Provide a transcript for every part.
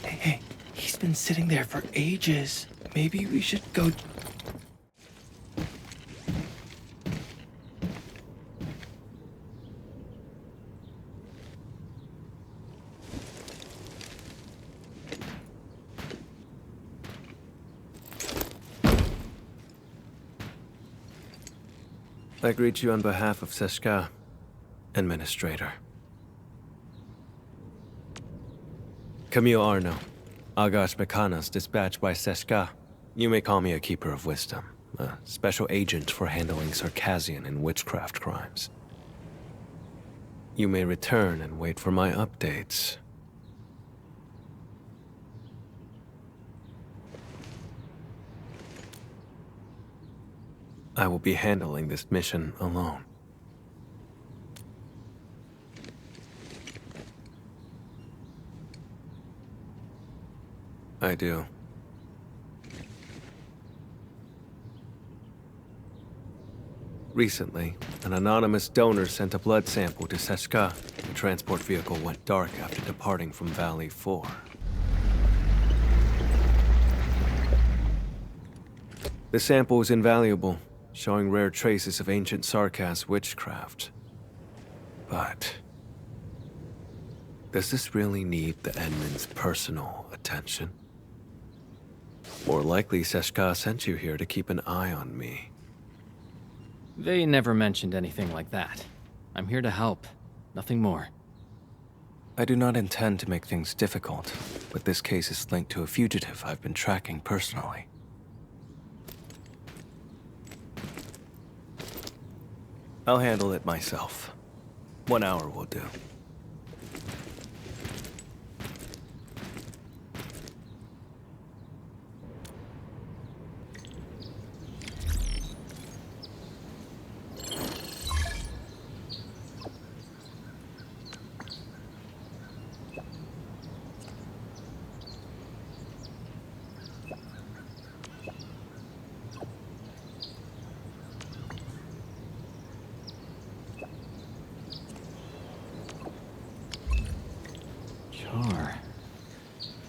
Hey, he's been sitting there for ages. Maybe we should go... I greet you on behalf of Seshka, Administrator. Camille Arno, Agash Mekanas, dispatched by Seshka. You may call me a Keeper of Wisdom, a special agent for handling Circassian and witchcraft crimes. You may return and wait for my updates. I will be handling this mission alone. I do. Recently, an anonymous donor sent a blood sample to Seshka. The transport vehicle went dark after departing from Valley 4. The sample is invaluable, showing rare traces of ancient Sarkas witchcraft. But... does this really need the Enman's personal attention? More likely, Seshka sent you here to keep an eye on me. They never mentioned anything like that. I'm here to help, nothing more. I do not intend to make things difficult, but this case is linked to a fugitive I've been tracking personally. I'll handle it myself. 1 hour will do.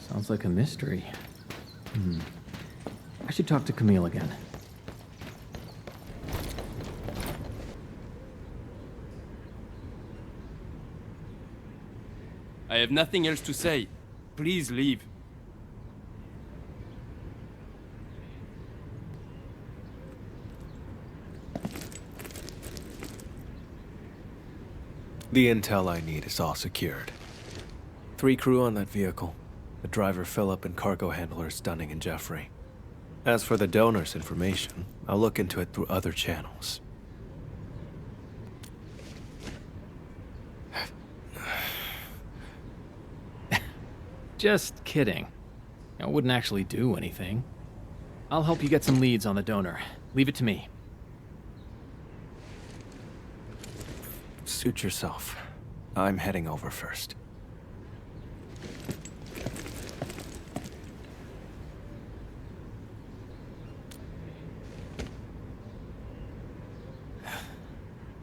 Sounds like a mystery. I should talk to Camille again. I have nothing else to say. Please leave. The intel I need is all secured. 3 crew on that vehicle. The driver Philip and cargo handlers Dunning and Jeffrey. As for the donor's information, I'll look into it through other channels. Just kidding. I wouldn't actually do anything. I'll help you get some leads on the donor. Leave it to me. Suit yourself. I'm heading over first.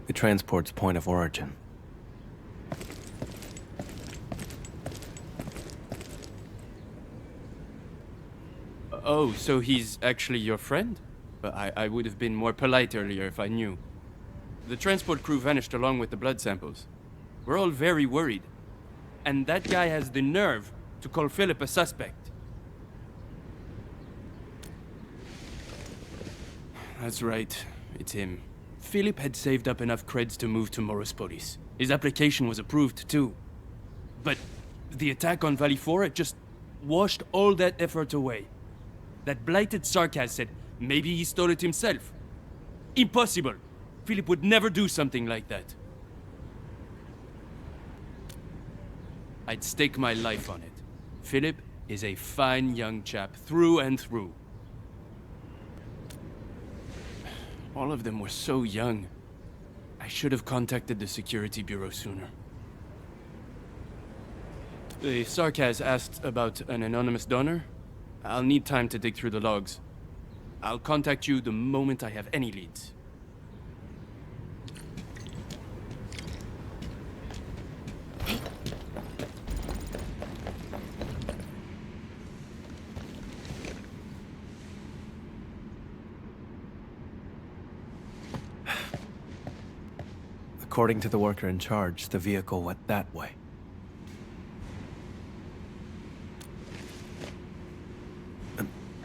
The transport's point of origin. Oh, so he's actually your friend? I would have been more polite earlier if I knew. The transport crew vanished along with the blood samples. We're all very worried. And that guy has the nerve to call Philip a suspect. That's right. It's him. Philip had saved up enough creds to move to Morospolis. His application was approved, too. But the attack on Valley 4 had just washed all that effort away. That blighted Sarkaz said maybe he stole it himself. Impossible! Philip would never do something like that. I'd stake my life on it. Philip is a fine young chap, through and through. All of them were so young. I should have contacted the security bureau sooner. The Sarkaz asked about an anonymous donor. I'll need time to dig through the logs. I'll contact you the moment I have any leads. According to the worker in charge, the vehicle went that way.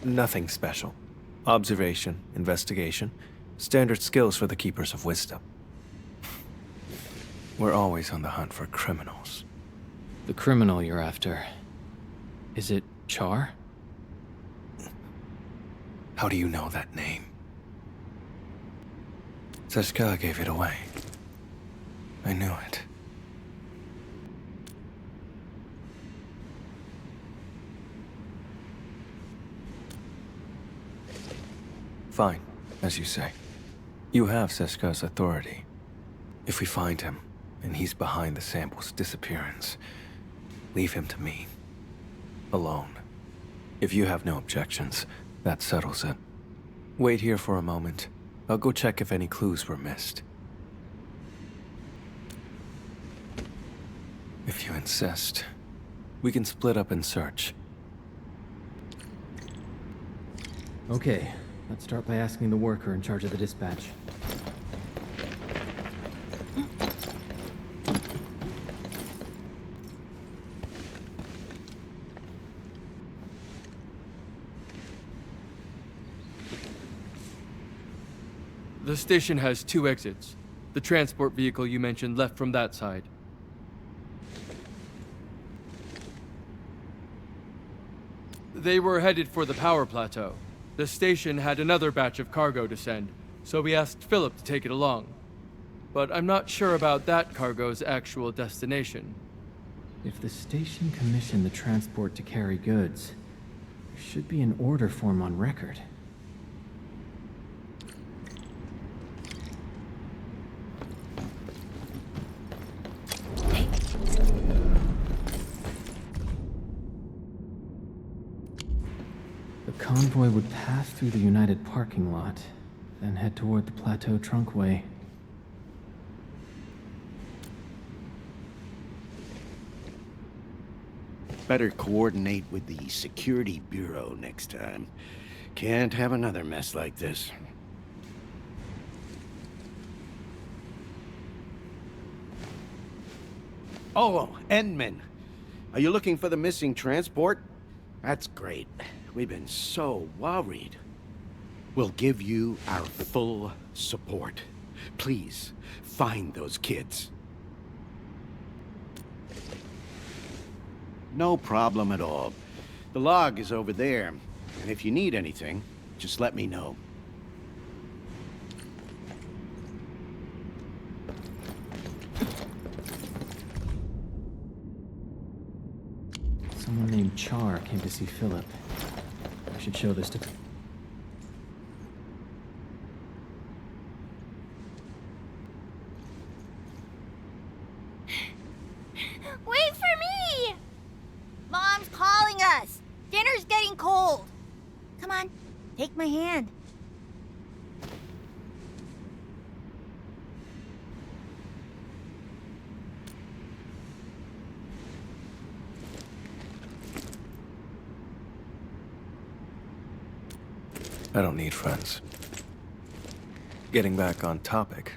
Nothing special. Observation, investigation, standard skills for the Keepers of Wisdom. We're always on the hunt for criminals. The criminal you're after. Is it Char? How do you know that name? Seshka gave it away. I knew it. Fine, as you say. You have Seshka's authority. If we find him, and he's behind the sample's disappearance, leave him to me. Alone. If you have no objections, that settles it. Wait here for a moment. I'll go check if any clues were missed. If you insist, we can split up and search. Okay, let's start by asking the worker in charge of the dispatch. The station has 2 exits. The transport vehicle you mentioned left from that side. They were headed for the power plateau. The station had another batch of cargo to send, so we asked Philip to take it along. But I'm not sure about that cargo's actual destination. If the station commissioned the transport to carry goods, there should be an order form on record. The convoy would pass through the United parking lot, then head toward the Plateau Trunkway. Better coordinate with the Security Bureau next time. Can't have another mess like this. Oh, Endman. Are you looking for the missing transport? That's great. We've been so worried. We'll give you our full support. Please, find those kids. No problem at all. The log is over there, and if you need anything, just let me know. Someone named Char came to see Philip. I should show this to... Wait for me! Mom's calling us. Dinner's getting cold. Come on, take my hand. I don't need friends. Getting back on topic,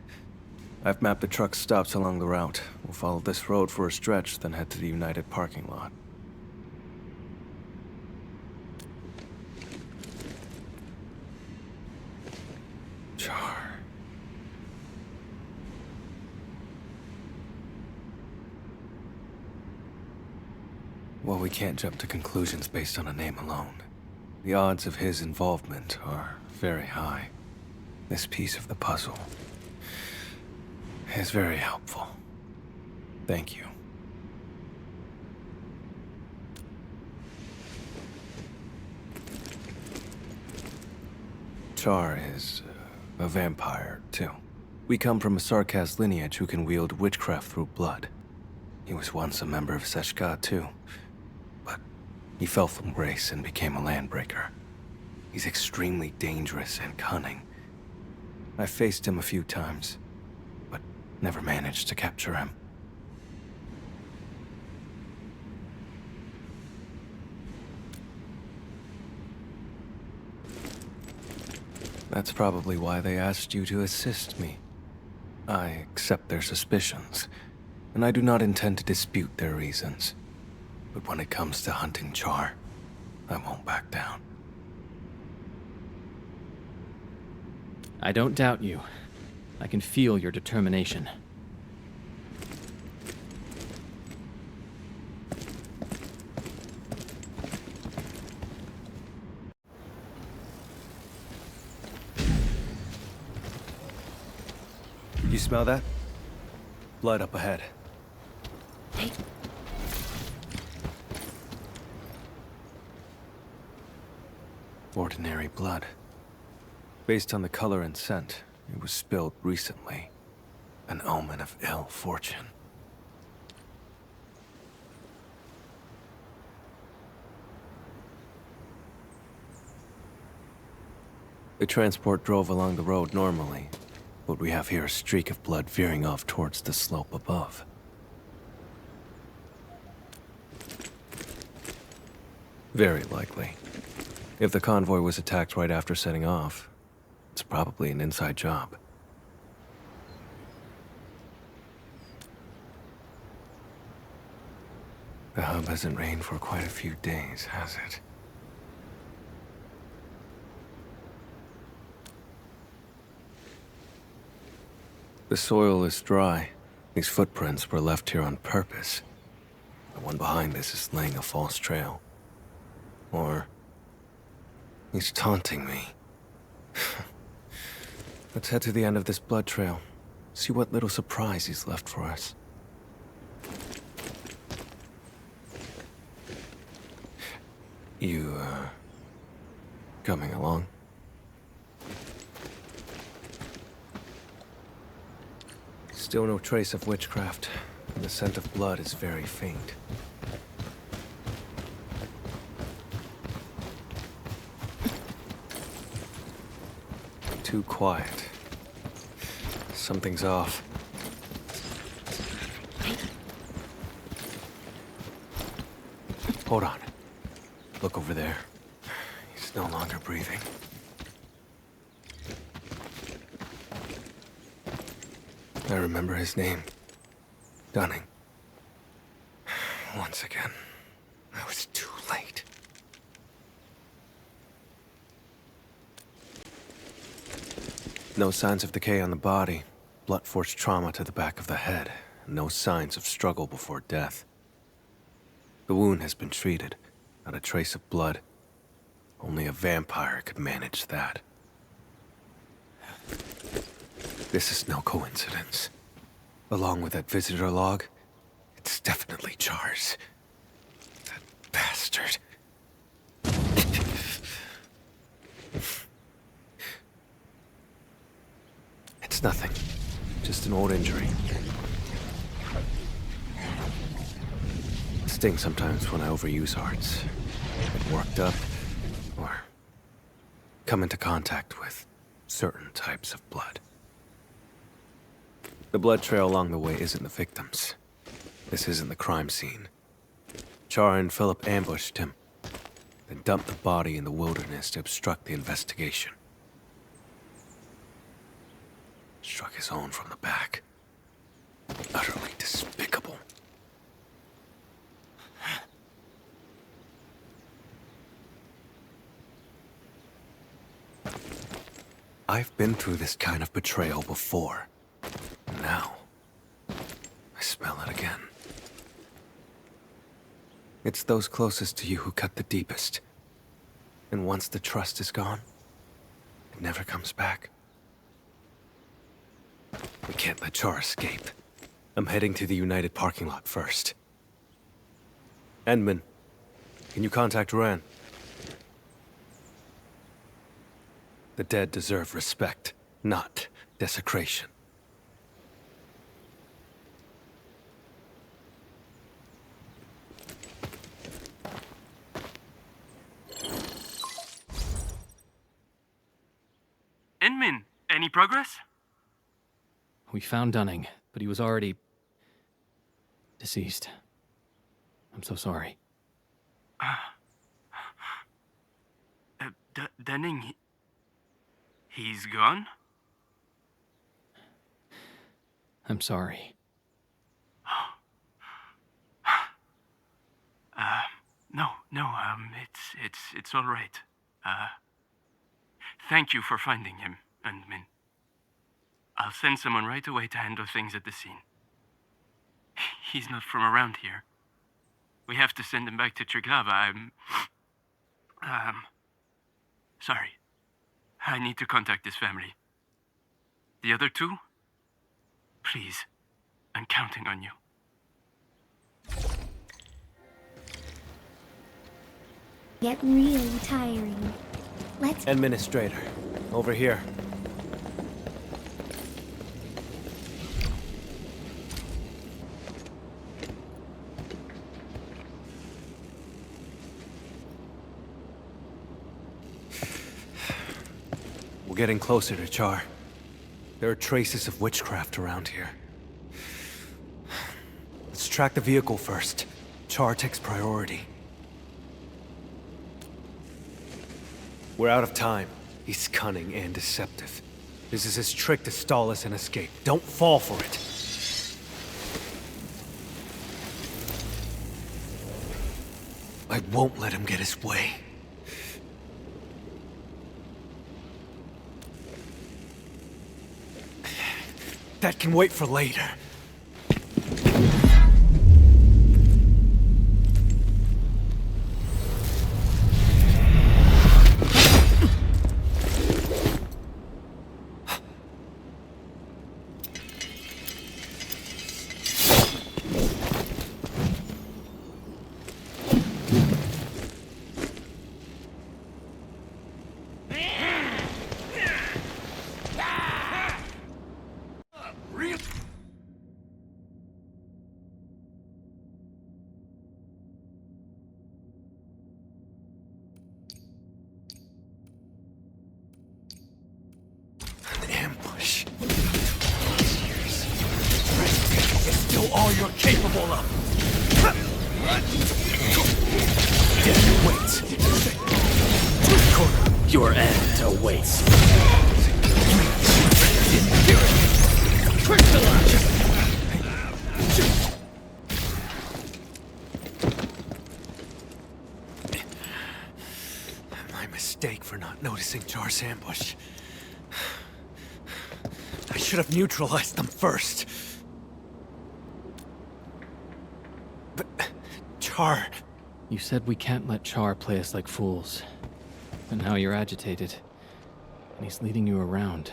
I've mapped the truck stops along the route. We'll follow this road for a stretch, then head to the United parking lot. While we can't jump to conclusions based on a name alone, the odds of his involvement are very high. This piece of the puzzle is very helpful. Thank you. Char is a vampire, too. We come from a Sarkaz lineage who can wield witchcraft through blood. He was once a member of Seshka, too. But he fell from grace and became a landbreaker. He's extremely dangerous and cunning. I faced him a few times, but never managed to capture him. That's probably why they asked you to assist me. I accept their suspicions, and I do not intend to dispute their reasons. But when it comes to hunting Char, I won't back down. I don't doubt you. I can feel your determination. You smell that? Blood up ahead. Hey. Ordinary blood. Based on the color and scent, it was spilled recently. An omen of ill fortune. The transport drove along the road normally, but we have here a streak of blood veering off towards the slope above. Very likely. If the convoy was attacked right after setting off, it's probably an inside job. The hub hasn't rained for quite a few days, has it? The soil is dry. These footprints were left here on purpose. The one behind this is laying a false trail. Or he's taunting me. Let's head to the end of this blood trail. See what little surprise he's left for us. You, coming along? Still no trace of witchcraft, and the scent of blood is very faint. Too quiet. Something's off. Hold on. Look over there. He's no longer breathing. I remember his name. Dunning. Once again, I was too late. No signs of decay on the body. Blunt force trauma to the back of the head. No signs of struggle before death. The wound has been treated. Not a trace of blood. Only a vampire could manage that. This is no coincidence. Along with that visitor log, it's definitely Char's. That bastard. It's nothing. Just an old injury. It stings sometimes when I overuse arts. Get worked up, or come into contact with certain types of blood. The blood trail along the way isn't the victims. This isn't the crime scene. Char and Philip ambushed him, then dumped the body in the wilderness to obstruct the investigation. Struck his own from the back. Utterly despicable. I've been through this kind of betrayal before. Now, I smell it again. It's those closest to you who cut the deepest. And once the trust is gone, it never comes back. We can't let Char escape. I'm heading to the United parking lot first. Endman, can you contact Ran? The dead deserve respect, not desecration. Enmin, any progress? We found Dunning, but he was already deceased. I'm so sorry. Dunning, he's gone? I'm sorry. No, it's all right. Thank you for finding him, Endman. I'll send someone right away to handle things at the scene. He's not from around here. We have to send him back to Triglava. Sorry. I need to contact his family. The other two? Please, I'm counting on you. Getting really tiring. Let's Administrator, over here. We're getting closer to Char. There are traces of witchcraft around here. Let's track the vehicle first. Char takes priority. We're out of time. He's cunning and deceptive. This is his trick to stall us and escape. Don't fall for it. I won't let him get his way. That can wait for later. All you're capable of. Death waits. Your end awaits. My mistake for not noticing Char's ambush. I should have neutralized them first. Char. You said we can't let Char play us like fools. But now you're agitated. And he's leading you around.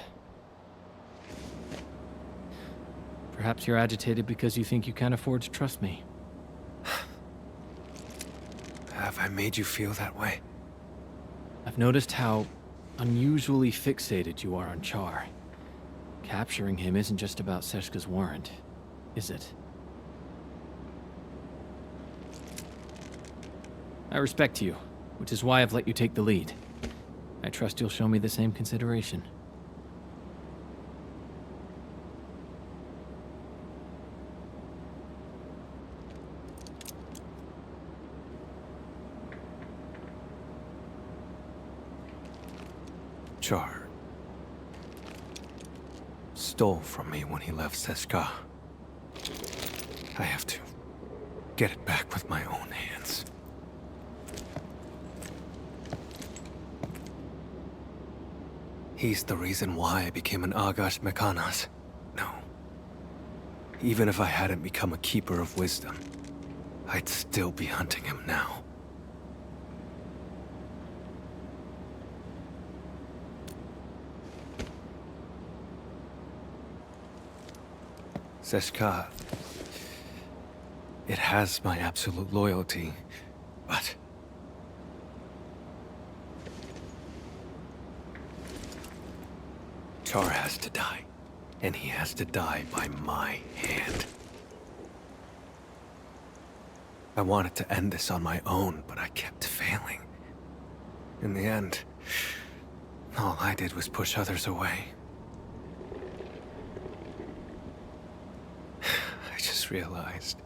Perhaps you're agitated because you think you can't afford to trust me. Have I made you feel that way? I've noticed how unusually fixated you are on Char. Capturing him isn't just about Seshka's warrant, is it? I respect you, which is why I've let you take the lead. I trust you'll show me the same consideration. Char stole from me when he left Seshka. I have to get it back with my own hands. He's the reason why I became an Agash Mekanas. No. Even if I hadn't become a Keeper of Wisdom, I'd still be hunting him now. Seshka, it has my absolute loyalty, but... Char has to die, and he has to die by my hand. I wanted to end this on my own, but I kept failing. In the end, all I did was push others away. I just realized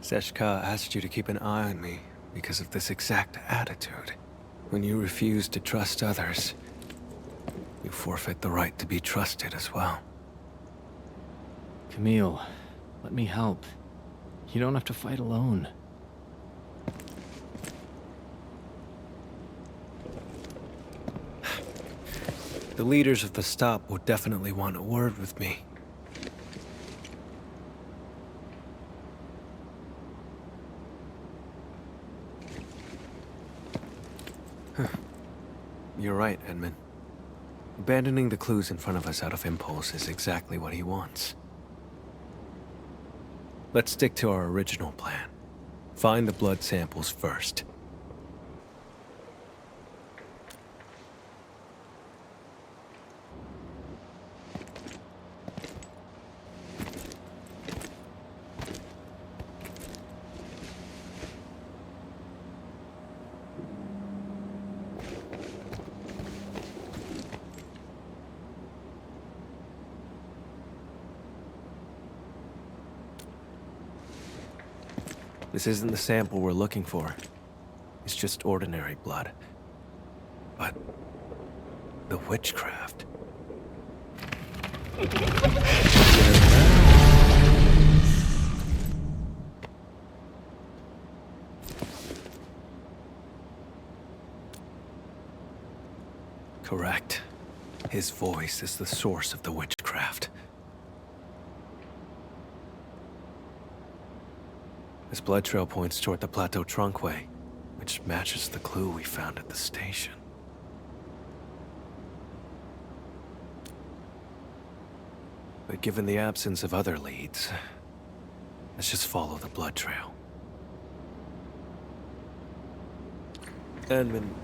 Seshka asked you to keep an eye on me because of this exact attitude. When you refuse to trust others, you forfeit the right to be trusted as well. Camille, let me help. You don't have to fight alone. The leaders of the stop would definitely want a word with me. You're right, Edmund. Abandoning the clues in front of us out of impulse is exactly what he wants. Let's stick to our original plan. Find the blood samples first. This isn't the sample we're looking for. It's just ordinary blood. But the witchcraft. Correct. His voice is the source of the witchcraft. This blood trail points toward the Plateau Trunkway, which matches the clue we found at the station. But given the absence of other leads, let's just follow the blood trail. Edmund,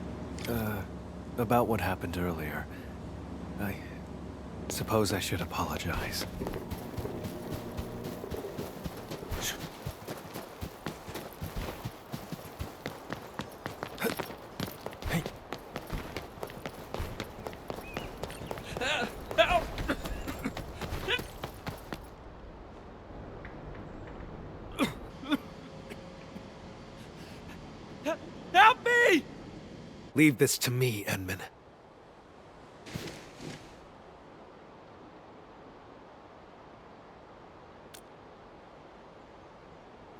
about what happened earlier, I suppose I should apologize. Leave this to me, Edmund.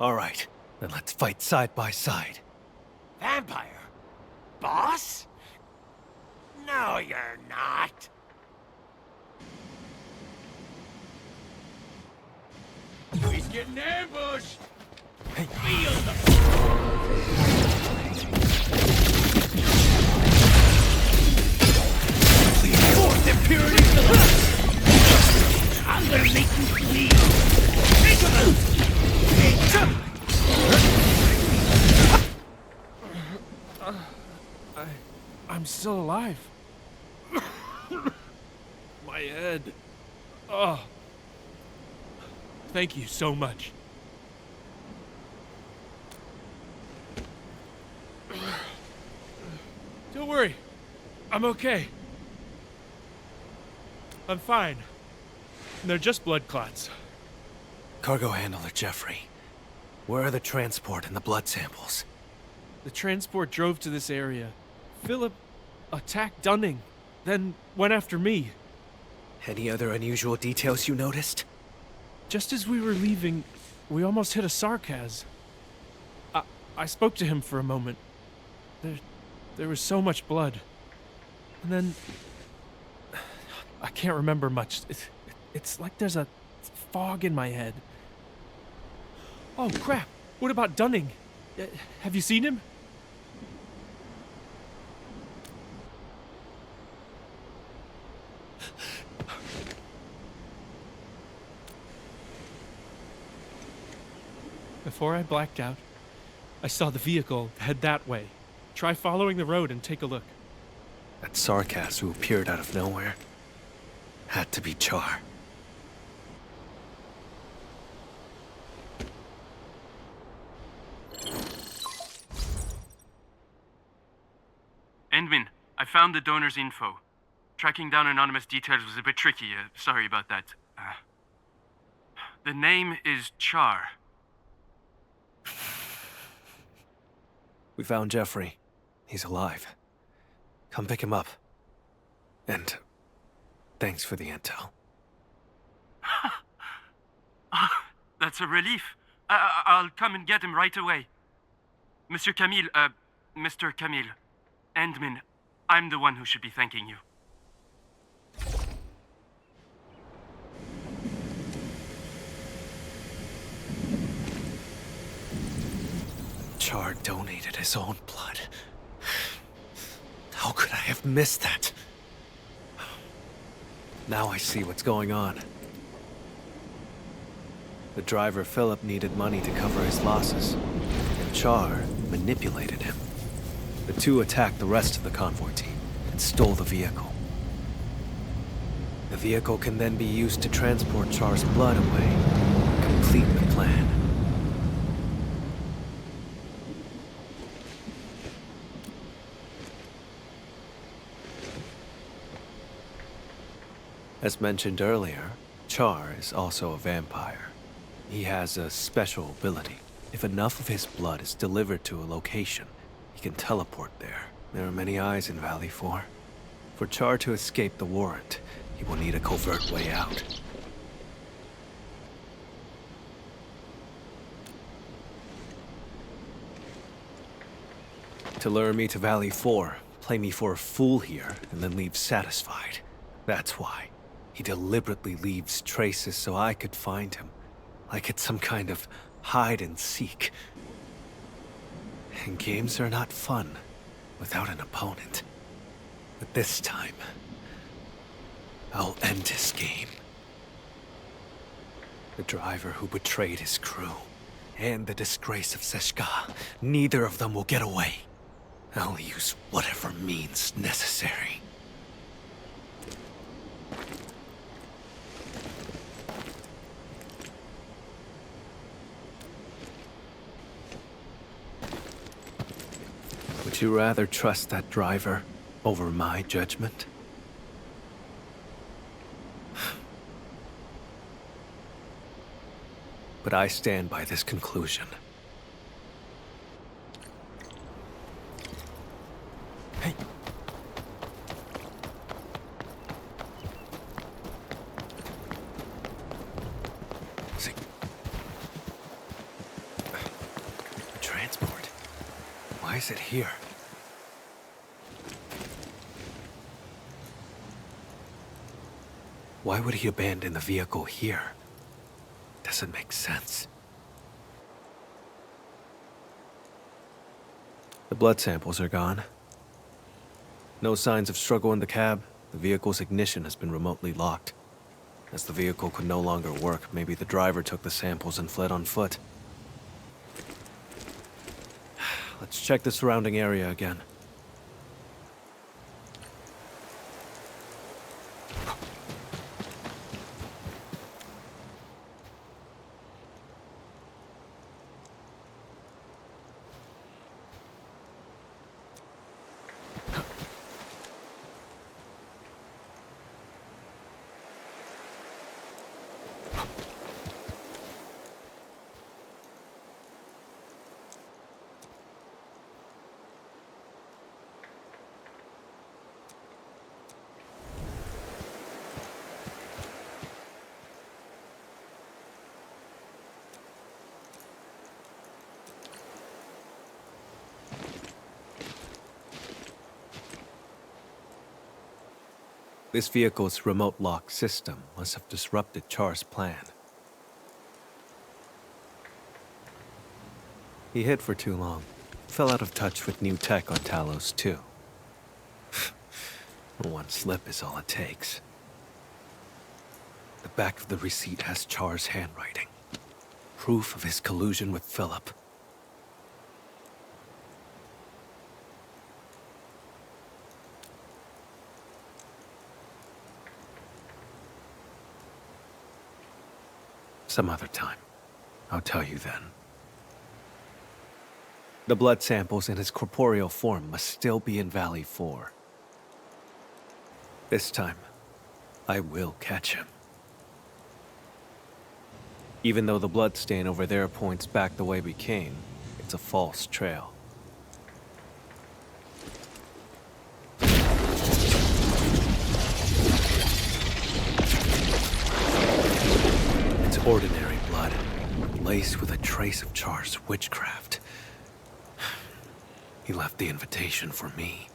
All right, then let's fight side by side. Vampire? Boss? No, you're not. He's getting ambushed! Feel the... The purity of the light. I'm gonna make you bleed. I'm still alive. My head. Oh. Thank you so much. Don't worry. I'm okay. I'm fine. They're just blood clots. Cargo handler Jeffrey, where are the transport and the blood samples? The transport drove to this area. Philip attacked Dunning, then went after me. Any other unusual details you noticed? Just as we were leaving, we almost hit a Sarkaz. I spoke to him for a moment. There was so much blood. And then... I can't remember much. It's like there's a fog in my head. Oh, crap. What about Dunning? Have you seen him? Before I blacked out, I saw the vehicle head that way. Try following the road and take a look. That Sarkass who appeared out of nowhere had to be Char. Endmin, I found the donor's info. Tracking down anonymous details was a bit tricky. Sorry about that. The name is Char. We found Jeffrey. He's alive. Come pick him up. And thanks for the intel. That's a relief. I'll come and get him right away. Mr. Camille. Endmin, I'm the one who should be thanking you. Char donated his own blood. How could I have missed that? Now I see what's going on. The driver, Philip, needed money to cover his losses, and Char manipulated him. The two attacked the rest of the convoy team and stole the vehicle. The vehicle can then be used to transport Char's blood away, complete the plan. As mentioned earlier, Char is also a vampire. He has a special ability. If enough of his blood is delivered to a location, he can teleport there. There are many eyes in Valley 4. For Char to escape the warrant, he will need a covert way out. To lure me to Valley 4, play me for a fool here, and then leave satisfied. That's why. He deliberately leaves traces so I could find him. Like it's some kind of hide and seek. And games are not fun without an opponent. But this time, I'll end his game. The driver who betrayed his crew, and the disgrace of Seshka, neither of them will get away. I'll use whatever means necessary. Would you rather trust that driver over my judgment? But I stand by this conclusion. Hey! See. Transport. Why is it here? Why would he abandon the vehicle here? Doesn't make sense. The blood samples are gone. No signs of struggle in the cab. The vehicle's ignition has been remotely locked. As the vehicle could no longer work, maybe the driver took the samples and fled on foot. Let's check the surrounding area again. This vehicle's remote lock system must have disrupted Char's plan. He hid for too long. Fell out of touch with new tech on Talos, too. One slip is all it takes. The back of the receipt has Char's handwriting. Proof of his collusion with Philip. Some other time. I'll tell you then. The blood samples in his corporeal form must still be in Valley 4. This time, I will catch him. Even though the blood stain over there points back the way we came, it's a false trail. It's ordinary blood, laced with a trace of Char's witchcraft. He left the invitation for me.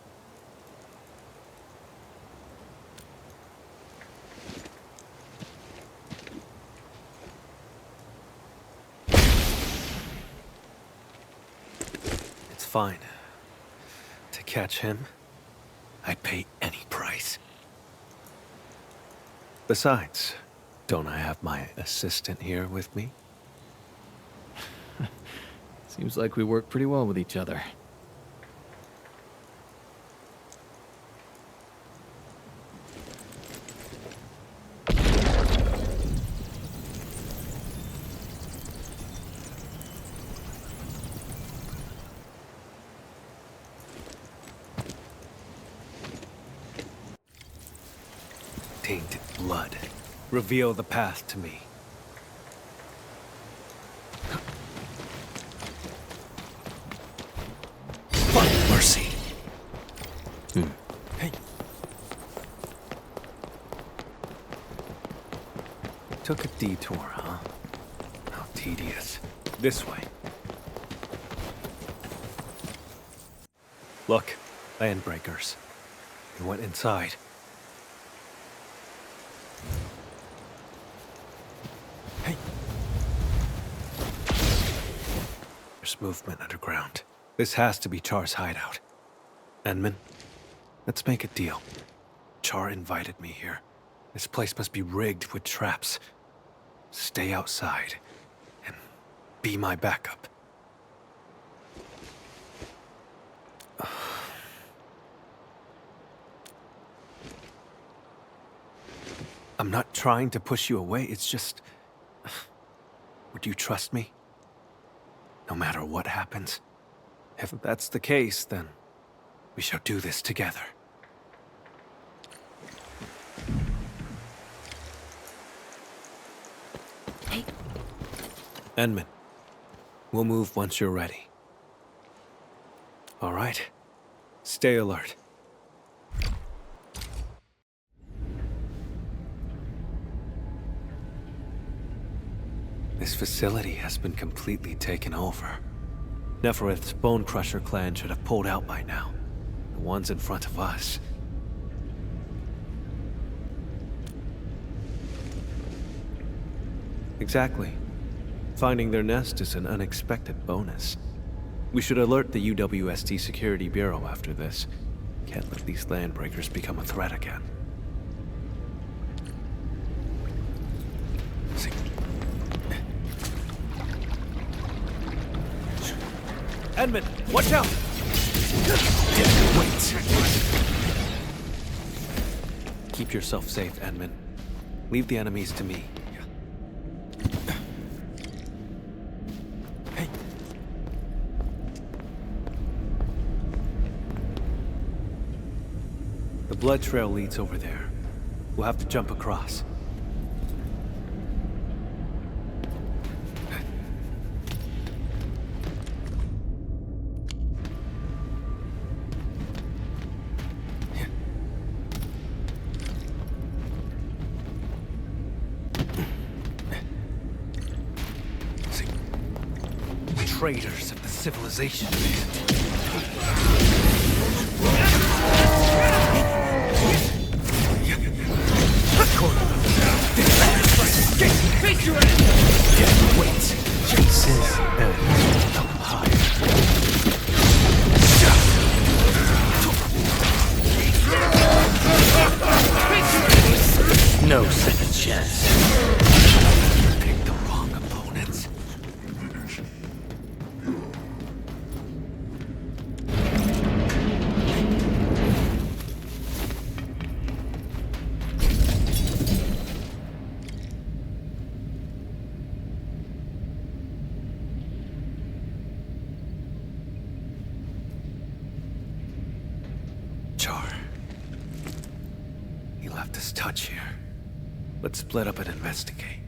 It's fine. To catch him, I'd pay any price. Besides, don't I have my assistant here with me? Seems like we work pretty well with each other. Tainted blood. Reveal the path to me. Fuck mercy. Hey. Took a detour, huh? How tedious. This way. Look, landbreakers. We went inside. There's movement underground. This has to be Char's hideout. Enman, let's make a deal. Char invited me here. This place must be rigged with traps. Stay outside and be my backup. I'm not trying to push you away, it's just... Would you trust me? No matter what happens? If that's the case, then we shall do this together. Hey. Enman, we'll move once you're ready. All right? Stay alert. This facility has been completely taken over. Neferith's Bone Crusher clan should have pulled out by now. The ones in front of us. Exactly. Finding their nest is an unexpected bonus. We should alert the UWST Security Bureau after this. Can't let these landbreakers become a threat again. Enman, watch out! Wait. Keep yourself safe, Enman. Leave the enemies to me. Hey. The blood trail leads over there. We'll have to jump across. Traitors of the civilization. Wait. Chases and up high. chest. Pick the wrong opponents. Char. He left his touch here. Let's split up and investigate.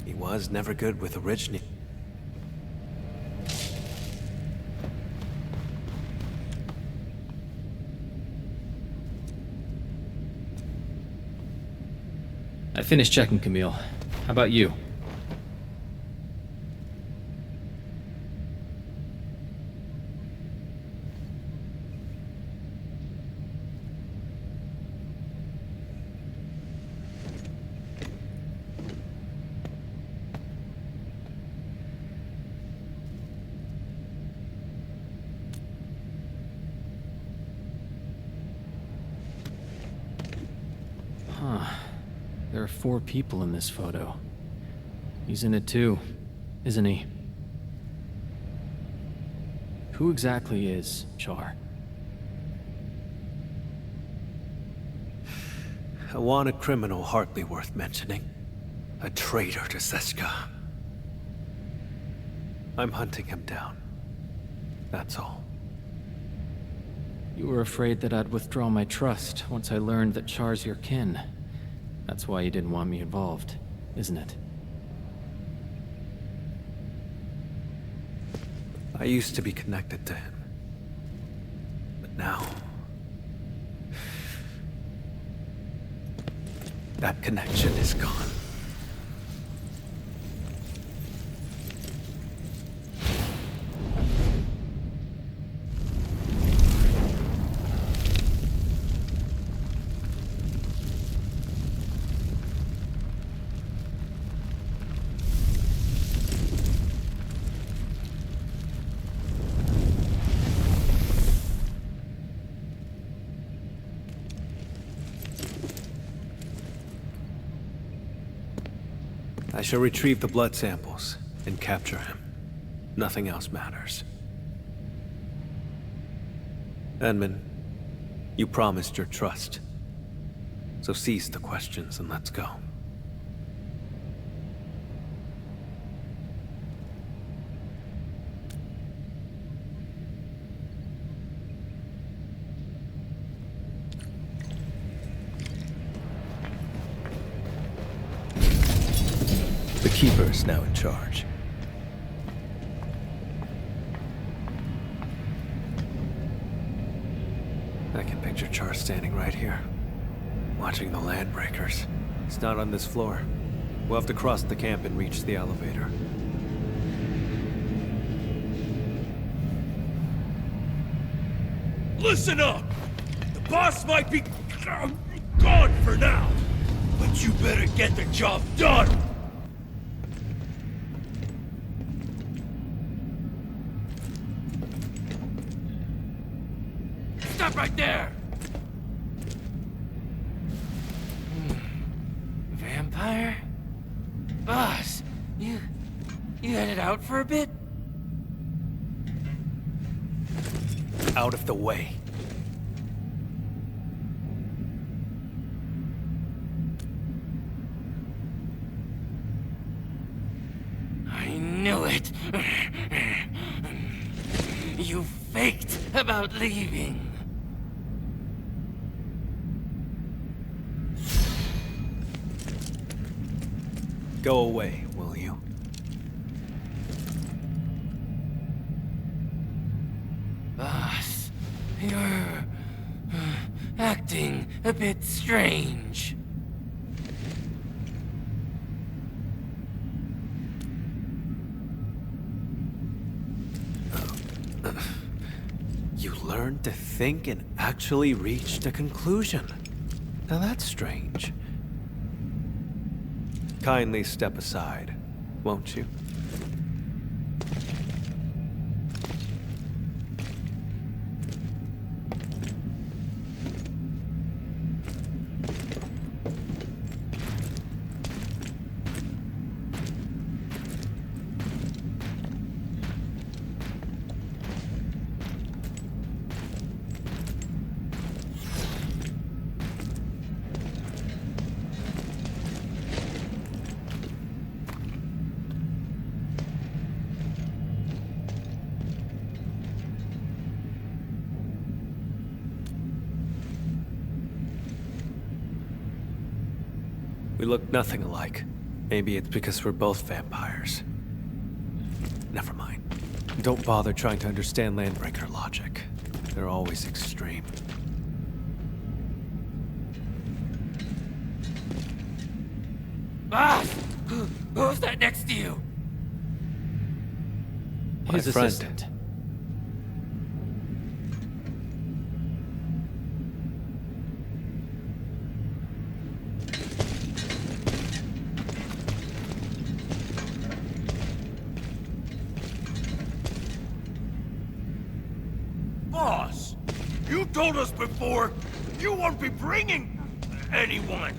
He was never good with originating. I finished checking, Camille. How about you? Huh. There are 4 people in this photo. He's in it too, isn't he? Who exactly is Char? A wanted criminal hardly worth mentioning. A traitor to Seska. I'm hunting him down. That's all. You were afraid that I'd withdraw my trust once I learned that Char's your kin. That's why you didn't want me involved, isn't it? I used to be connected to him. But now... that connection is gone. I shall retrieve the blood samples and capture him. Nothing else matters. Edmund, you promised your trust. So cease the questions and let's go. The Keeper is now in charge. I can picture Char standing right here, watching the Landbreakers. It's not on this floor. We'll have to cross the camp and reach the elevator. Listen up! The boss might be gone for now, but you better get the job done! Stop right there! Vampire? Boss, you headed out for a bit? Out of the way. I knew it! You faked about leaving. Go away, will you? Boss, you're acting a bit strange. You learned to think and actually reached a conclusion. Now that's strange. Kindly step aside, won't you? We look nothing alike. Maybe it's because we're both vampires. Never mind. Don't bother trying to understand Landbreaker logic. They're always extreme. Boss! Who's that next to you? His friend. assistant. Boss, you told us before you won't be bringing anyone.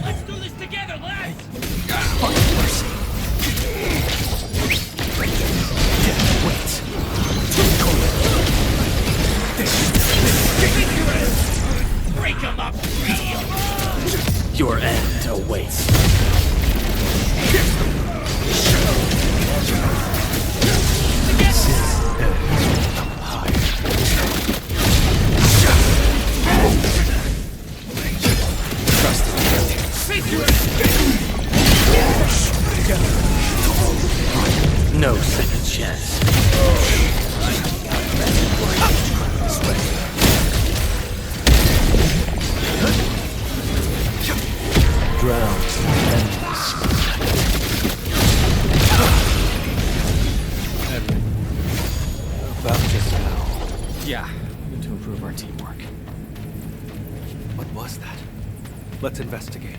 Let's do this together, lads! Break him up! Your end awaits. No second chance. Drown. Edwin, about just now. Yeah, need to improve our teamwork. What was that? Let's investigate.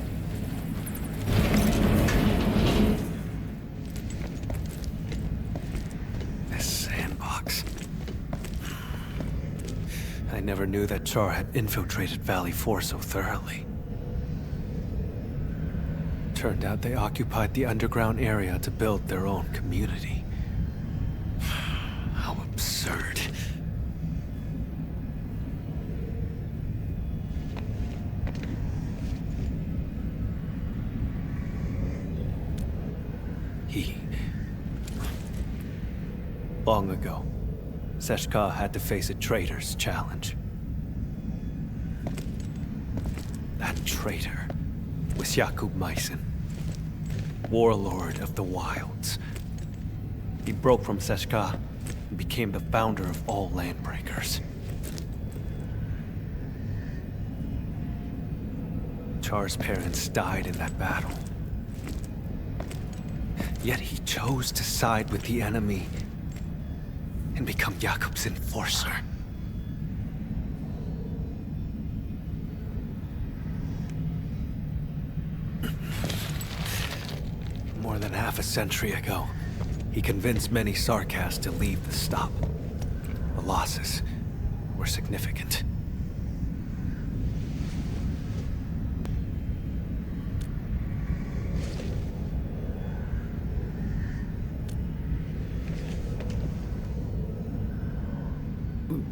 This sandbox. I never knew that Char had infiltrated Valley 4 so thoroughly. Turned out they occupied the underground area to build their own community. How absurd. Long ago, Seshka had to face a traitor's challenge. That traitor was Jakub Meissen, warlord of the wilds. He broke from Seshka and became the founder of all Landbreakers. Char's parents died in that battle. Yet he chose to side with the enemy and become Jakub's enforcer. More than half a century ago, he convinced many Sarkas to leave the stop. The losses were significant.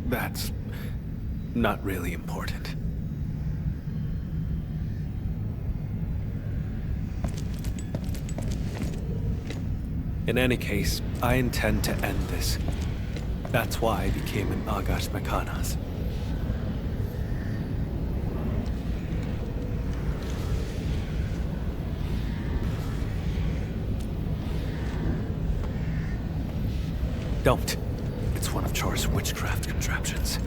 That's not really important. In any case, I intend to end this. That's why I became an Agash Mekanas. Don't. It's one of Char's witchcraft contraptions.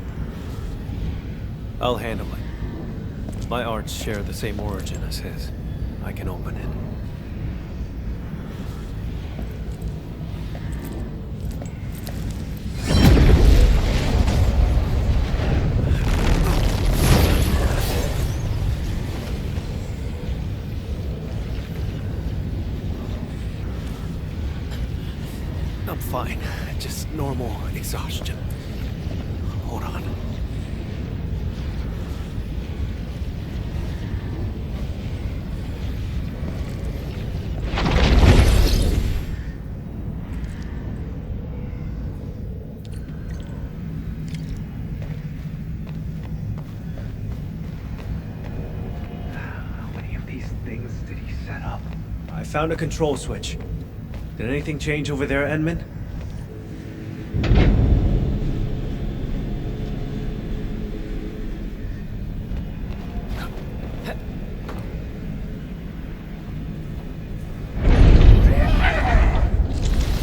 I'll handle it. My arts share the same origin as his. I can open it. I'm fine. Just normal exhaustion. Hold on. How many of these things did he set up? I found a control switch. Did anything change over there, Enman?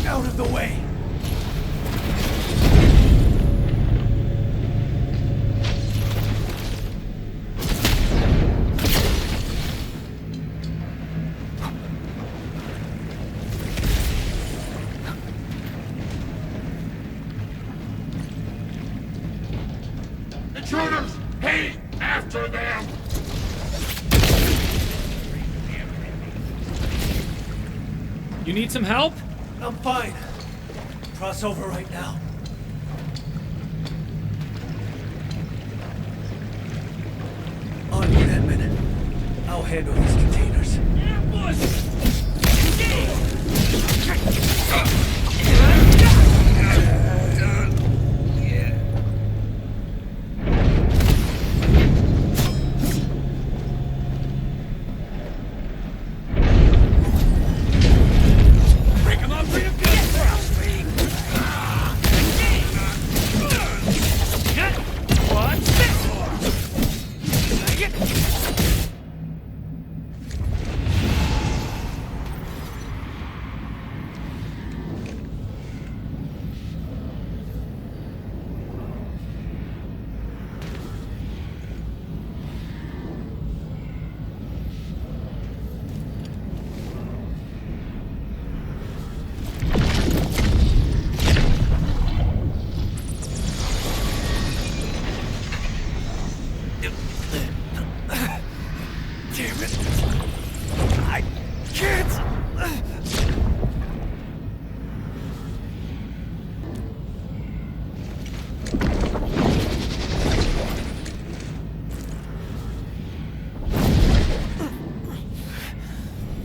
Out of the way! Intruders! Hey! After them! You need some help? I'm fine. Cross over right now. On you, Edmund. I'll handle these containers. Ambush! Break them up real good for us, Lee! What's this? Damn it! I can't!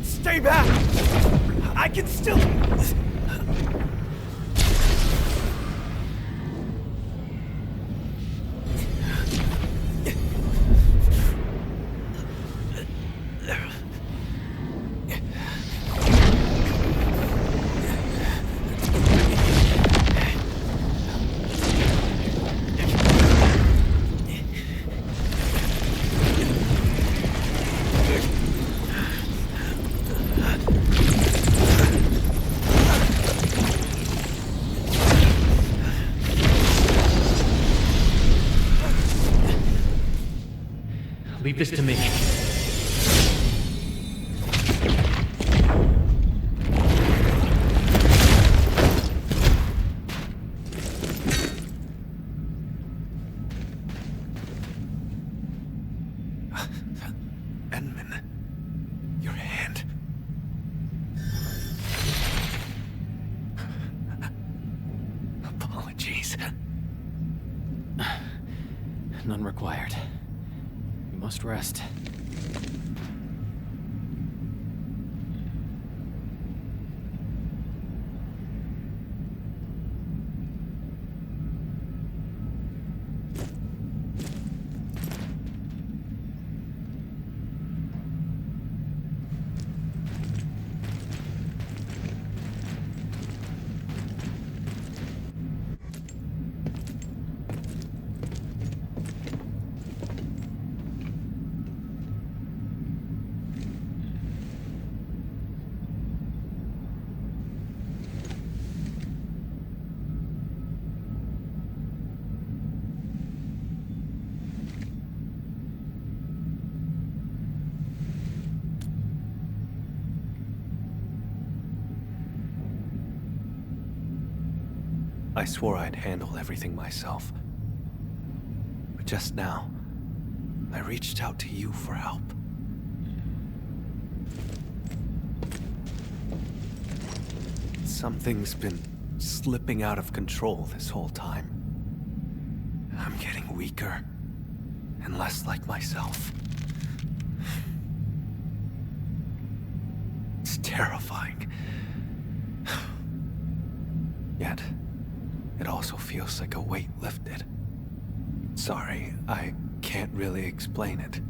Stay back! I can still... Leave this to me. Enman, your hand. Apologies. None required. You must rest. I swore I'd handle everything myself. But just now, I reached out to you for help. Something's been slipping out of control this whole time. I'm getting weaker and less like myself. It's terrifying. Yet, it also feels like a weight lifted. Sorry, I can't really explain it.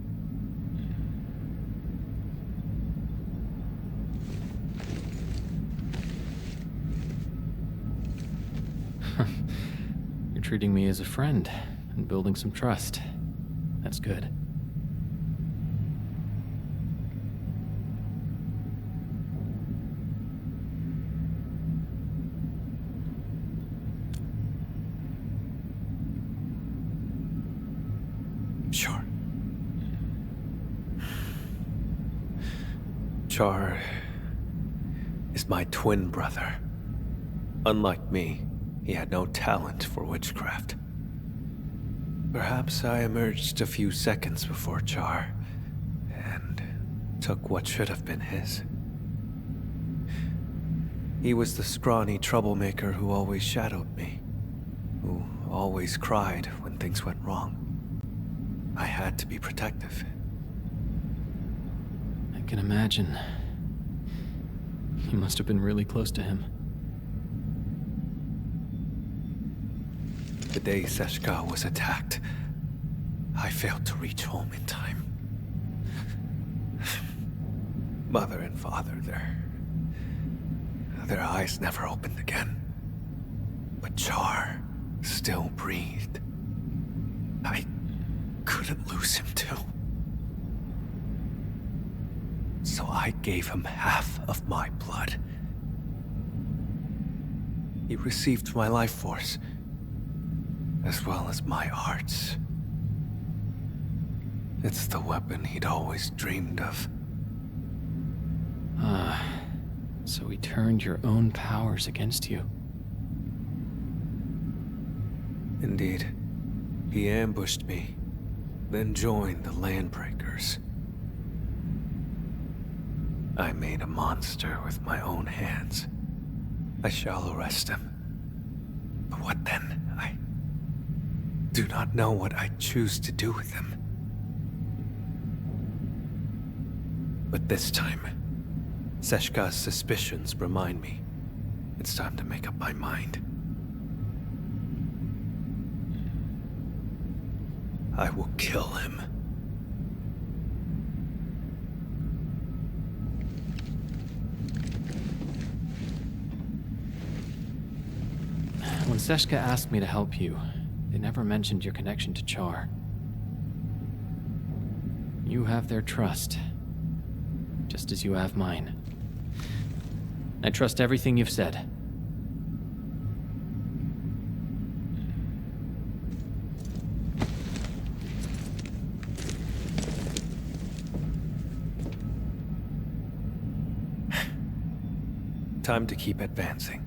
You're treating me as a friend and building some trust. That's good. Sure. Char is my twin brother. Unlike me, he had no talent for witchcraft. Perhaps I emerged a few seconds before Char, and took what should have been his. He was the scrawny troublemaker who always shadowed me, who always cried when things went wrong. I had to be protective. I can imagine. You must have been really close to him. The day Seshka was attacked, I failed to reach home in time. Mother and father, their eyes never opened again. But Char still breathed. I couldn't lose him too. So I gave him half of my blood. He received my life force, as well as my arts. It's the weapon he'd always dreamed of. So he turned your own powers against you. Indeed. He ambushed me, then joined the Landbreakers. I made a monster with my own hands. I shall arrest him. But what then? I do not know what I choose to do with him. But this time, Seshka's suspicions remind me it's time to make up my mind. I will kill him. When Seshka asked me to help you, they never mentioned your connection to Char. You have their trust, just as you have mine. I trust everything you've said. Time to keep advancing.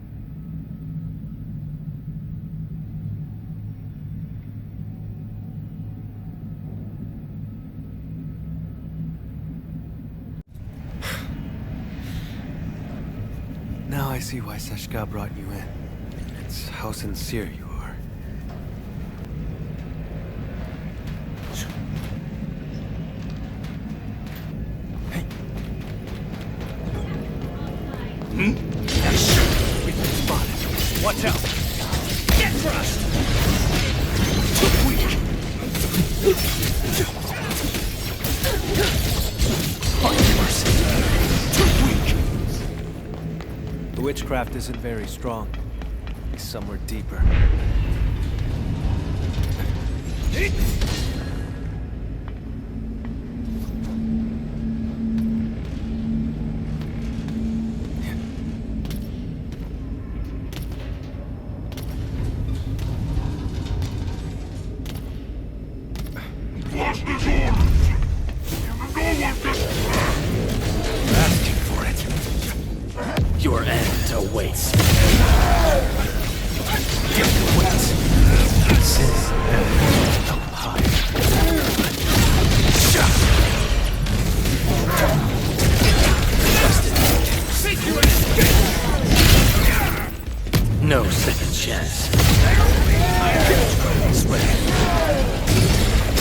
Now I see why Seshka brought you in. It's how sincere you are. Hey. We've been spotted. Watch out! Get crushed! The witchcraft isn't very strong. It's somewhere deeper. Asking for it. Your end awaits. Get the wits. Sit and come high. No second chance.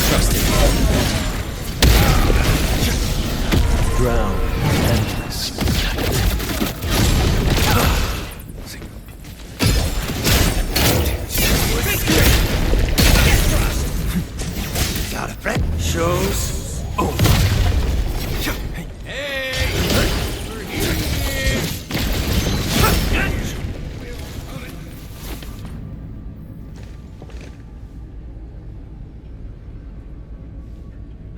Trust it. Drown endless. Got a threat? Show's over.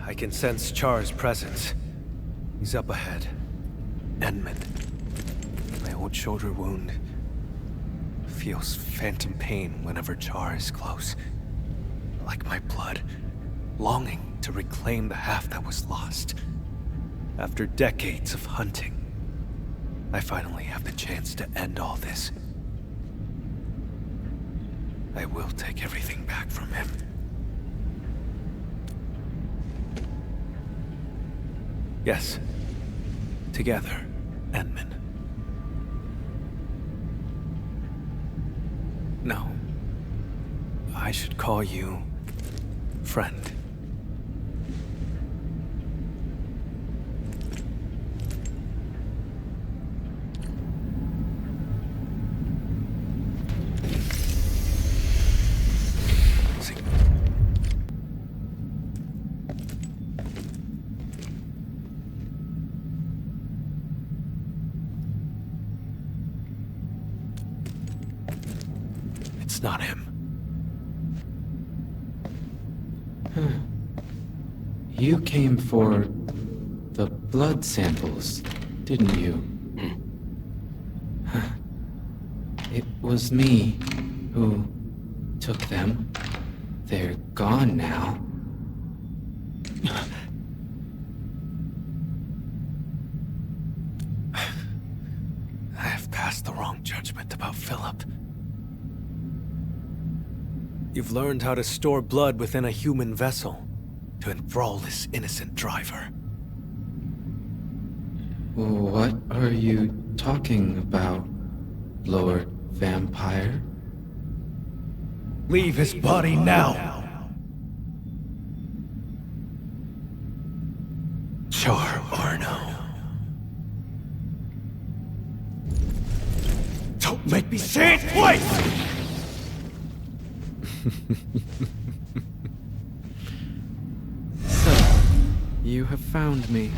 I can sense Char's presence. He's up ahead. Edmund. My old shoulder wound feels phantom pain whenever Char is close. Like my blood, longing to reclaim the half that was lost. After decades of hunting, I finally have the chance to end all this. I will take everything back from him. Yes. Together, Edmund. No. I should call you... friend. It's not him. You came for the blood samples, didn't you? It was me who took them. They're gone now. I have passed the wrong judgment about Philip. You've learned how to store blood within a human vessel to enthrall this innocent driver. What are you talking about, Lord Vampire? Leave his body now! Char Arno. Don't make me say it twice! So, you have found me.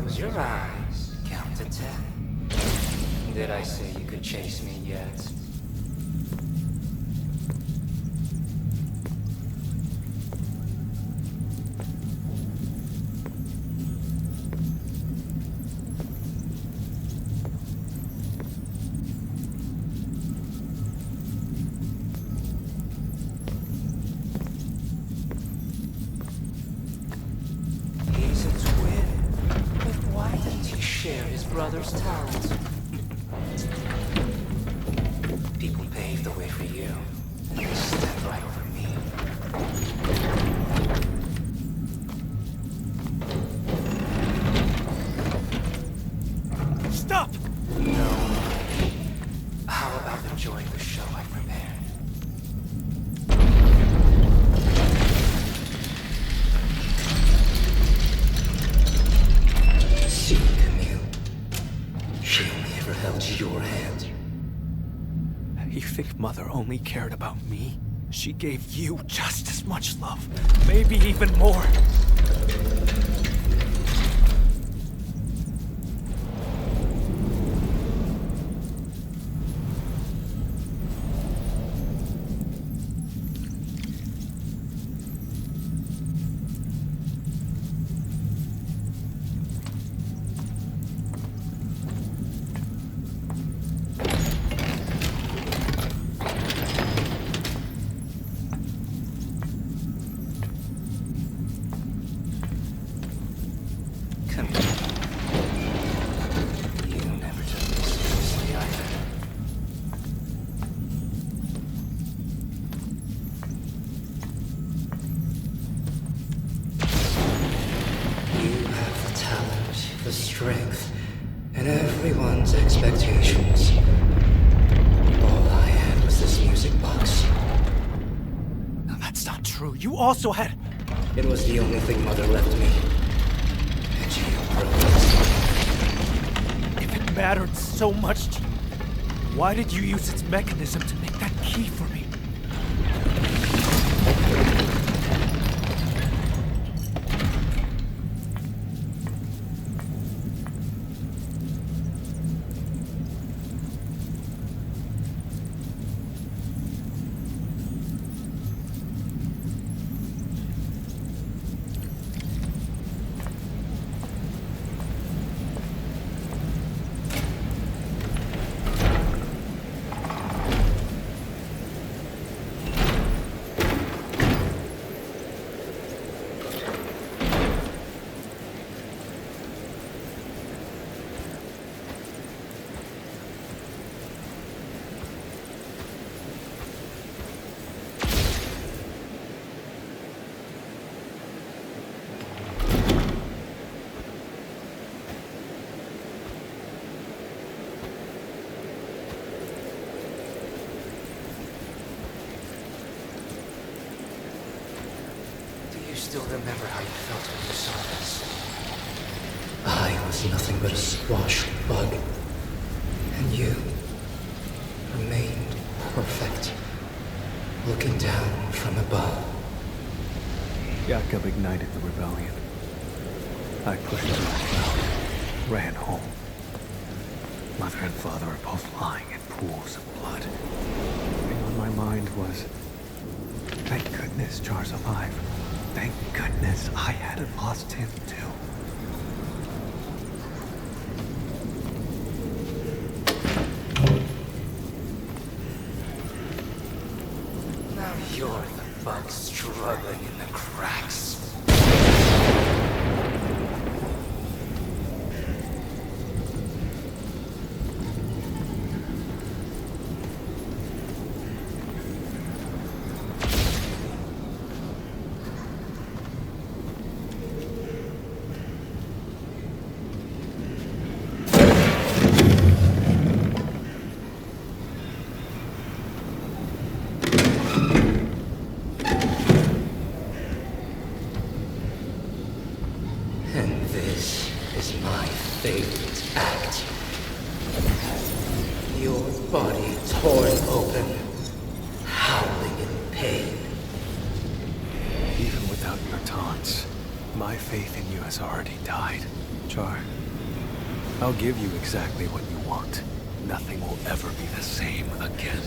Close your eyes. Count to 10. Did I say you could chase me yet? He's a twin. But why didn't he share his brother's talent? People paved the way for you. You stepped right over me. Stop! No. How about enjoying the show I prepared? See, Camille. She only ever held your hand. You think Mother only cared about me? She gave you just as much love, maybe even more. Camille. You never took me seriously either. You have the talent, the strength, and everyone's expectations. All I had was this music box. No, that's not true. You also had... It was the only thing Mother left me. And you broke it. If it mattered so much to you, why did you use its mechanism to make that key for me? You still remember how you felt when you saw this? I was nothing but a squash bug. And you remained perfect, looking down from above. Jacob ignited the rebellion. I pushed it out, ran home. Mother and father are both lying in pools of blood. The thing on my mind was, thank goodness Char's alive. Thank goodness I hadn't lost him too. Now you're the bug struggling in the cracks. And this is my favorite act. Your body torn open, howling in pain. Even without your taunts, my faith in you has already died. Char, I'll give you exactly what you want. Nothing will ever be the same again.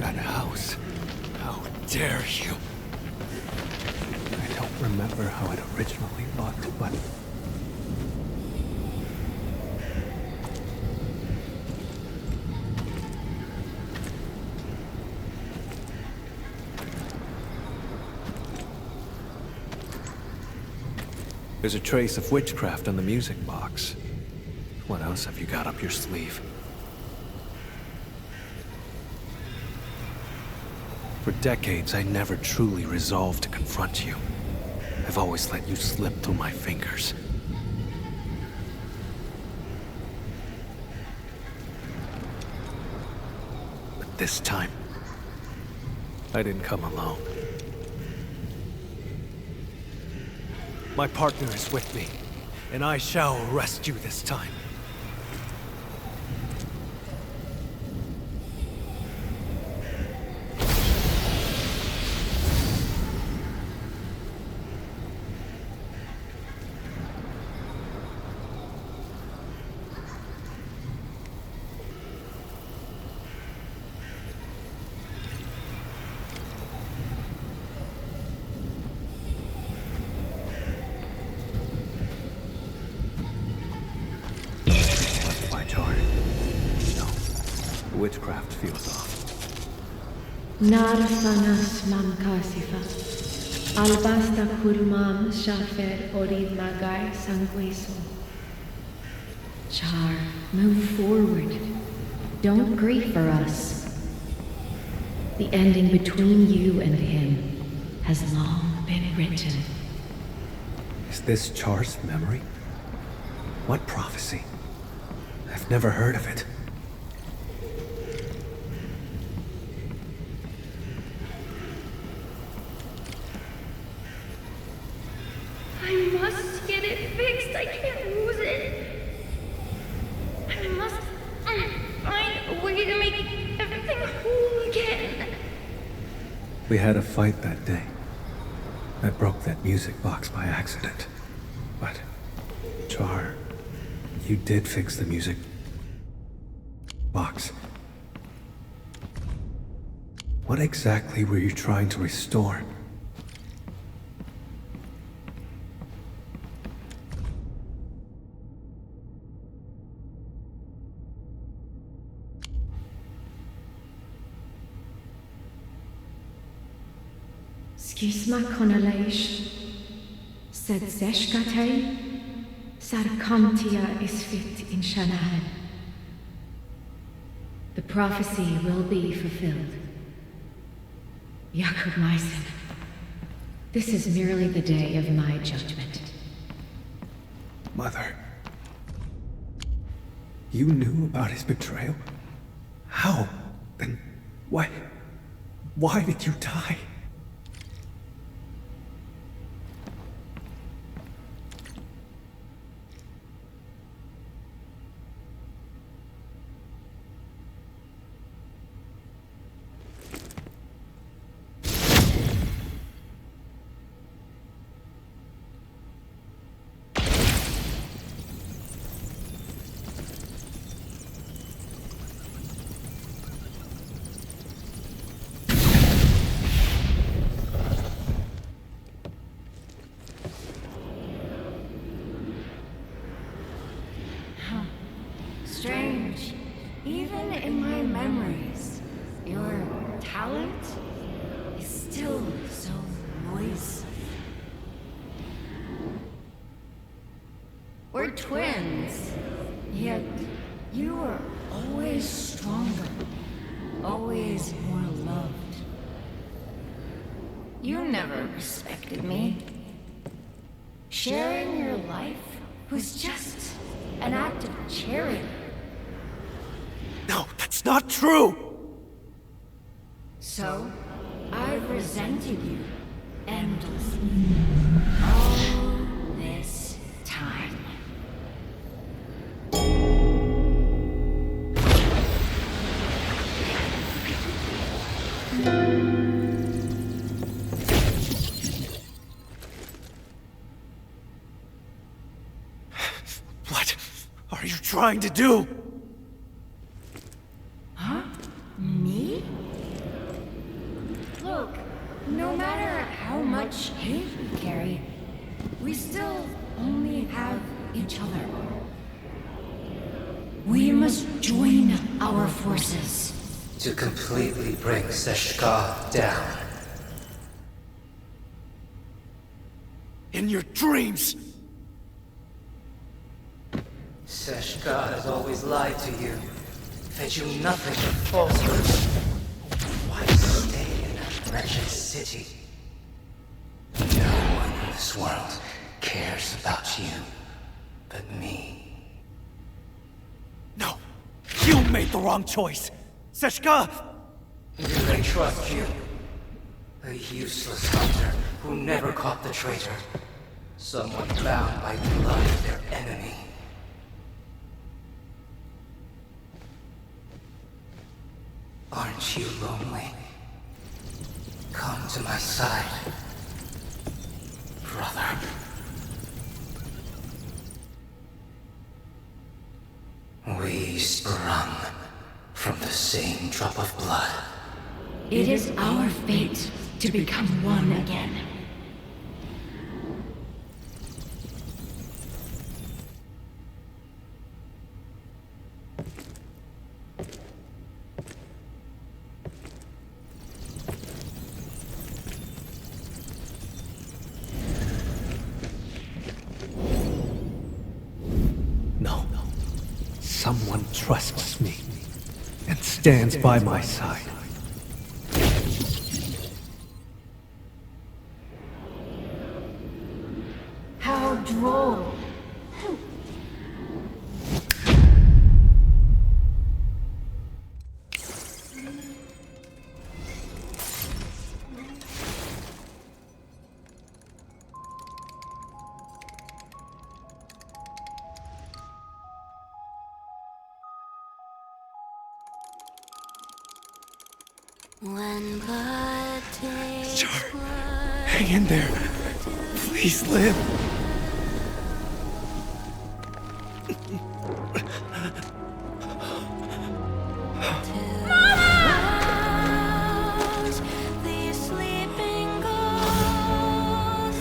That house. How dare you? I don't remember how it originally looked, but... There's a trace of witchcraft on the music box. What else have you got up your sleeve? For decades, I never truly resolved to confront you. I've always let you slip through my fingers. But this time, I didn't come alone. My partner is with me, and I shall arrest you this time. Witchcraft feels off. Narfanas mam kasifa. Albasta kulmam shafer orid magai sanguiso. Char, move forward. Don't grieve for us. The ending between you and him has long been written. Is this Char's memory? What prophecy? I've never heard of it. I must get it fixed. I can't lose it. I must find a way to make everything whole again. We had a fight that day. I broke that music box by accident. But, Char, you did fix the music box. What exactly were you trying to restore? Skisma konalaish. Sed zeshkatai. Sarkantia is fit in Shanahan. The prophecy will be fulfilled. Jakob Meisen, this is merely the day of my judgment. Mother. You knew about his betrayal? How? Then why did you die? Strange. Even in my memories, your talent is still so noisy. We're twins, yet you are always stronger, always more loved. You never respected me. Sharing your life was just an act of charity. No, that's not true! So, I've resented you endlessly. All this time. trying to do? Huh? Me? Look, no matter how much hate we carry, we still only have each other. We must join our forces. To completely bring Seshka down. In your dreams! Seshka has always lied to you, fed you nothing but falsehoods. Why stay in that wretched city? No one in this world cares about you but me. No! You made the wrong choice! Seshka! Do they trust you? A useless hunter who never caught the traitor. Someone bound by blood of their enemy. Aren't you lonely? Come to my side, brother. We sprung from the same drop of blood. It is our fate to become one again. Someone trusts me and stands by my side. How droll. When blood takes Char, hang in there. Please live.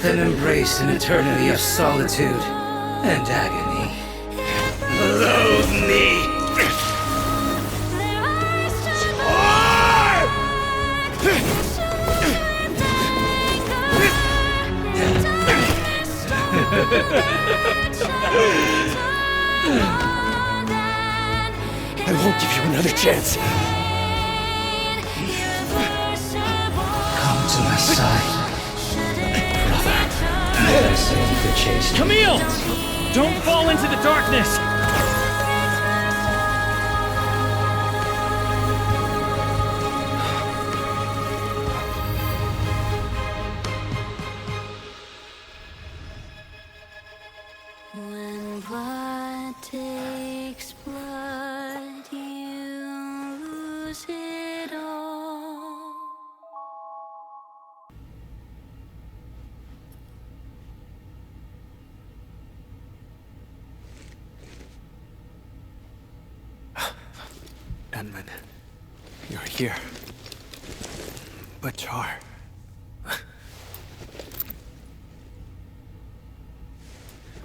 Then embrace an eternity of solitude and agony. Loathe me! I won't give you another chance. Come to my side, brother. I said you could chase me. Camille! Don't fall into the darkness! When blood takes blood, you lose it all. Edmund, you're here. But Char...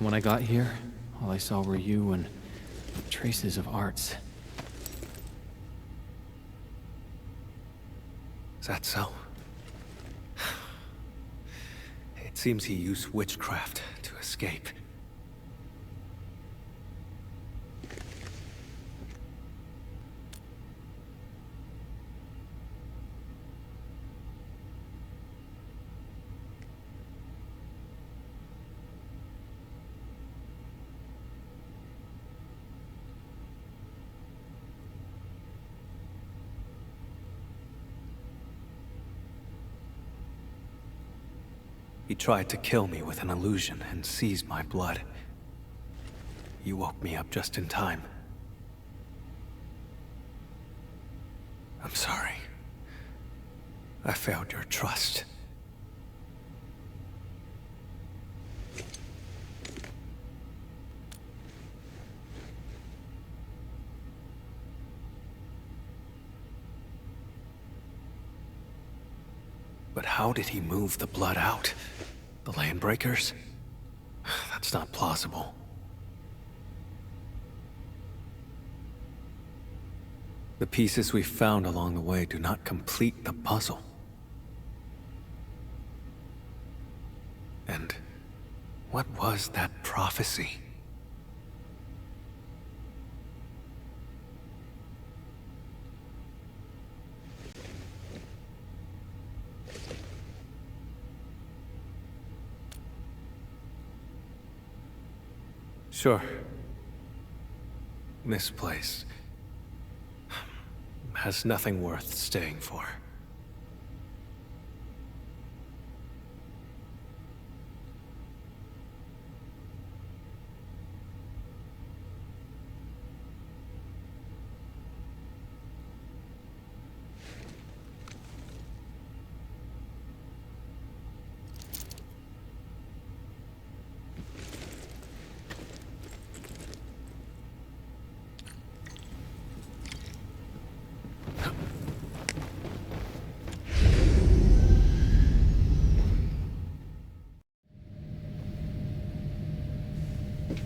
When I got here, all I saw were you and traces of arts. Is that so? It seems he used witchcraft to escape. He tried to kill me with an illusion and seized my blood. You woke me up just in time. I'm sorry. I failed your trust. But how did he move the blood out? The landbreakers? That's not plausible. The pieces we found along the way do not complete the puzzle. And what was that prophecy? Sure. This place has nothing worth staying for.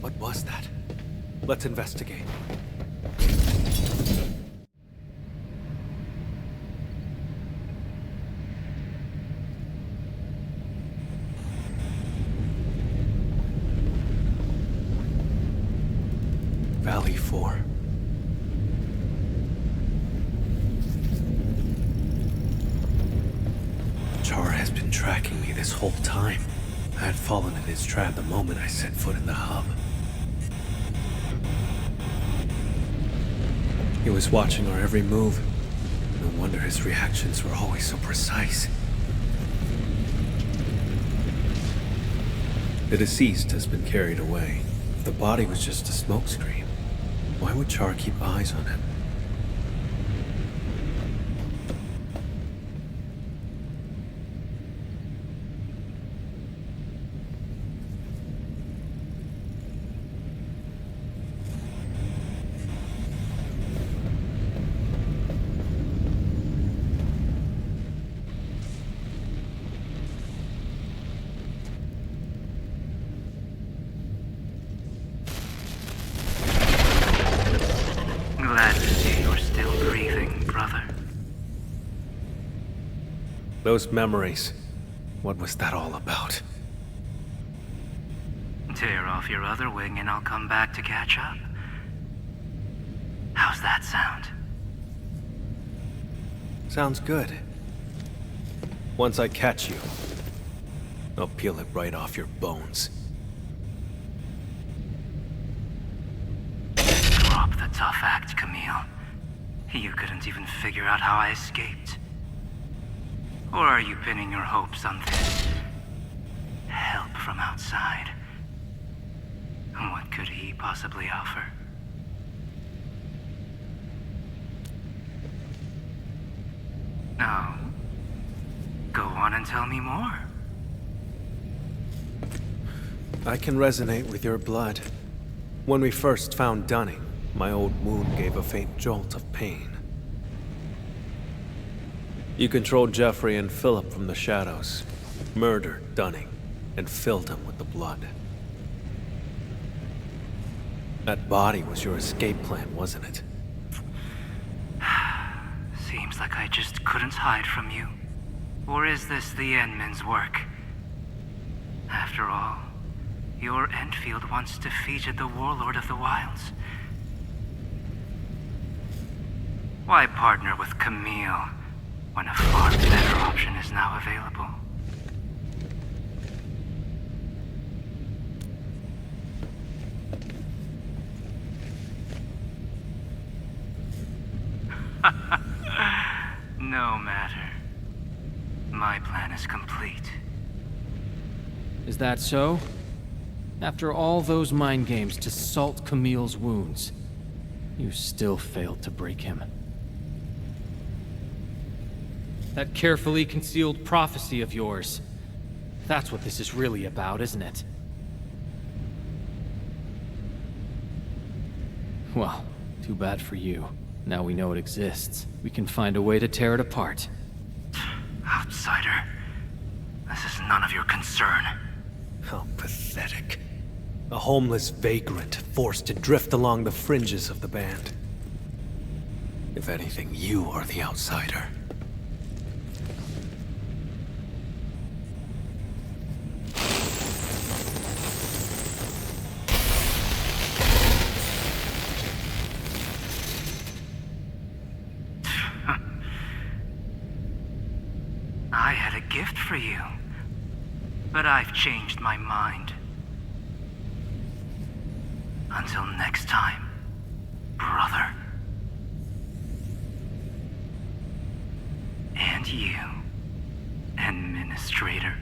What was that? Let's investigate. Valley 4. Char has been tracking me this whole time. I had fallen in his trap the moment I set foot in the hub. He was watching our every move. No wonder his reactions were always so precise. The deceased has been carried away. If the body was just a smokescreen, why would Char keep eyes on him? Glad to see you're still breathing, brother. Those memories. What was that all about? Tear off your other wing and I'll come back to catch up. How's that sound? Sounds good. Once I catch you, I'll peel it right off your bones. Drop the tough act, Camille. You couldn't even figure out how I escaped. Or are you pinning your hopes on this? Help from outside? What could he possibly offer? No. Go on and tell me more. I can resonate with your blood. When we first found Dunning, my old wound gave a faint jolt of pain. You controlled Jeffrey and Philip from the shadows, murdered Dunning, and filled him with the blood. That body was your escape plan, wasn't it? Seems like I just couldn't hide from you. Or is this the Endmen's work? After all, your Endfield once defeated the Warlord of the Wilds. Why partner with Camille when a far better option is now available? No matter. My plan is complete. Is that so? After all those mind games to salt Camille's wounds, you still failed to break him. That carefully concealed prophecy of yours. That's what this is really about, isn't it? Well, too bad for you. Now we know it exists. We can find a way to tear it apart. Outsider. This is none of your concern. How pathetic. A homeless vagrant forced to drift along the fringes of the band. If anything, you are the outsider. I had a gift for you, but I've changed my mind. Until next time, brother. And you, Administrator.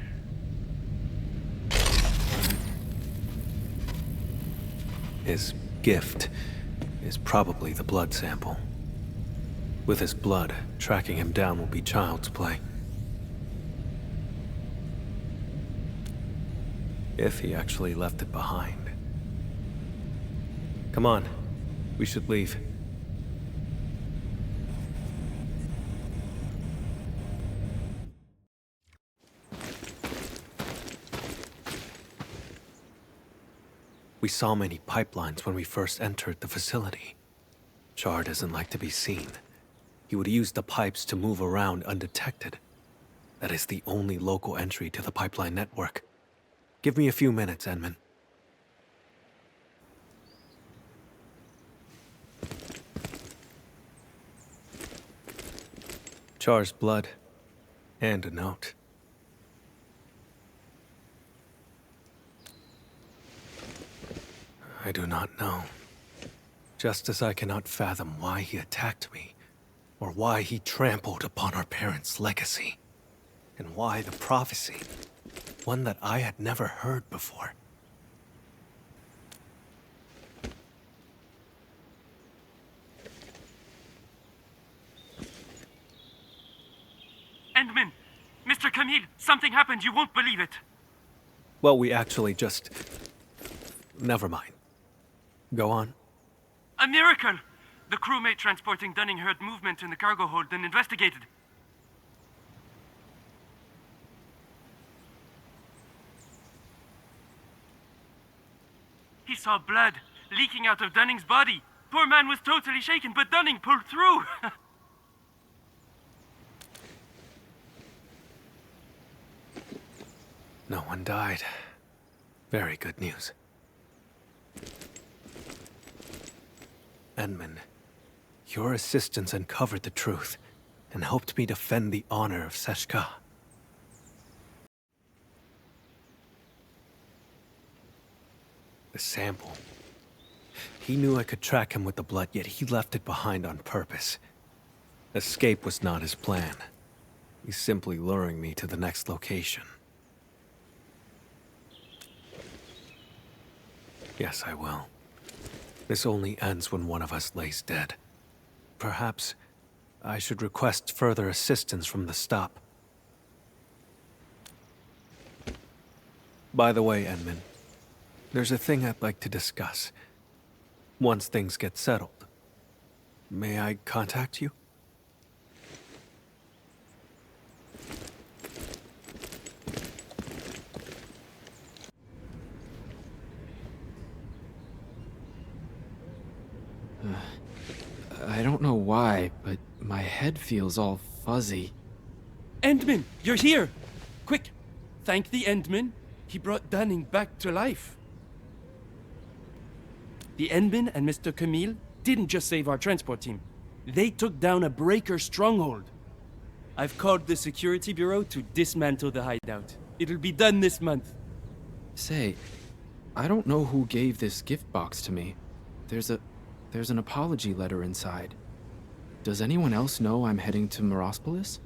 His gift is probably the blood sample. With his blood, tracking him down will be child's play. If he actually left it behind. Come on, we should leave. We saw many pipelines when we first entered the facility. Char doesn't like to be seen. He would use the pipes to move around undetected. That is the only local entry to the pipeline network. Give me a few minutes, Edmund. Char's blood, and a note. I do not know. Just as I cannot fathom why he attacked me, or why he trampled upon our parents' legacy, and why the prophecy, one that I had never heard before. Endman! Mr. Camille, something happened, you won't believe it. Well, we actually just... Never mind. Go on. A miracle! The crewmate transporting Dunning heard movement in the cargo hold and investigated. He saw blood leaking out of Dunning's body. Poor man was totally shaken, but Dunning pulled through. No one died. Very good news. Edmund, your assistance uncovered the truth and helped me defend the honor of Seshka. The sample. He knew I could track him with the blood, yet he left it behind on purpose. Escape was not his plan. He's simply luring me to the next location. Yes, I will. This only ends when one of us lays dead. Perhaps I should request further assistance from the stop. By the way, Edmund, there's a thing I'd like to discuss. Once things get settled, may I contact you? I don't know why, but my head feels all fuzzy. Endman, you're here! Quick, thank the Endman. He brought Dunning back to life. The Endman and Mr. Camille didn't just save our transport team. They took down a breaker stronghold. I've called the security bureau to dismantle the hideout. It'll be done this month. Say, I don't know who gave this gift box to me. There's an apology letter inside. Does anyone else know I'm heading to Morospolis?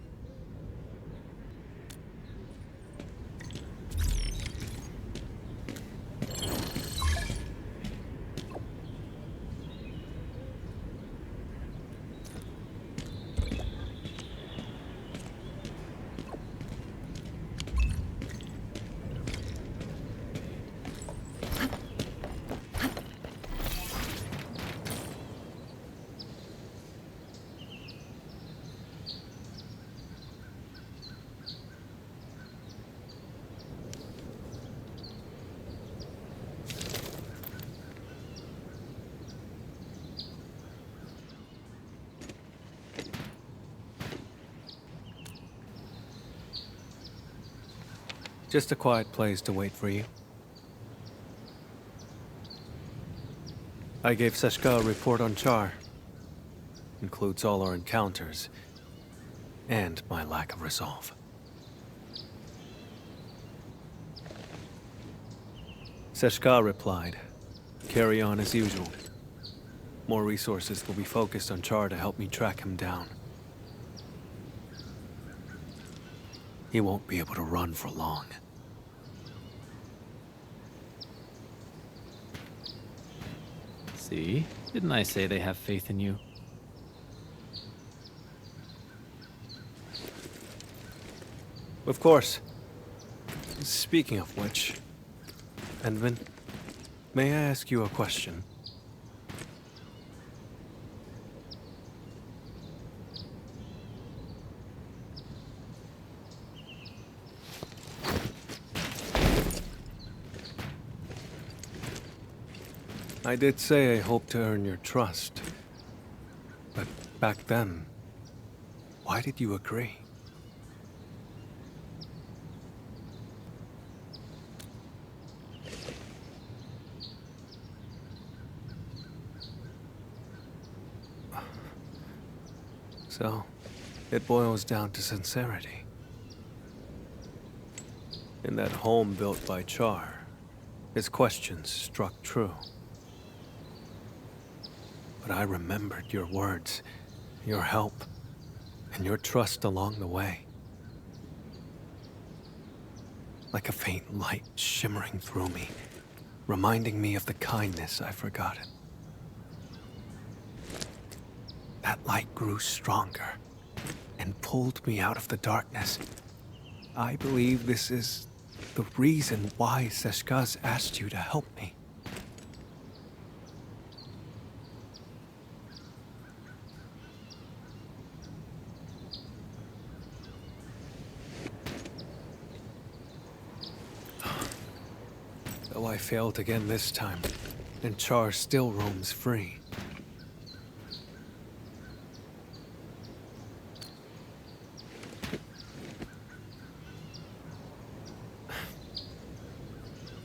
Just a quiet place to wait for you. I gave Seshka a report on Char. Includes all our encounters, and my lack of resolve. Seshka replied, "Carry on as usual. More resources will be focused on Char to help me track him down. He won't be able to run for long." See? Didn't I say they have faith in you? Of course. Speaking of which, Endman, may I ask you a question? I did say I hoped to earn your trust. But back then, why did you agree? So, it boils down to sincerity. In that home built by Char, his questions struck true. But I remembered your words, your help, and your trust along the way. Like a faint light shimmering through me, reminding me of the kindness I've forgotten. That light grew stronger and pulled me out of the darkness. I believe this is the reason why Seshka's asked you to help me. Though I failed again this time, and Char still roams free.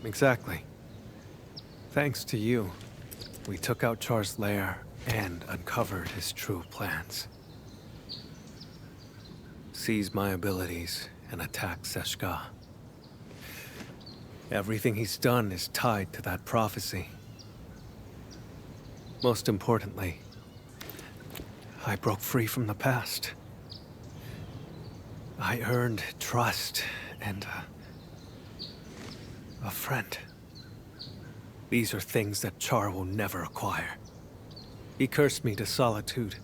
Exactly. Thanks to you, we took out Char's lair and uncovered his true plans. Seized my abilities and attacked Seshka. Everything he's done is tied to that prophecy. Most importantly, I broke free from the past. I earned trust and a friend. These are things that Char will never acquire. He cursed me to solitude.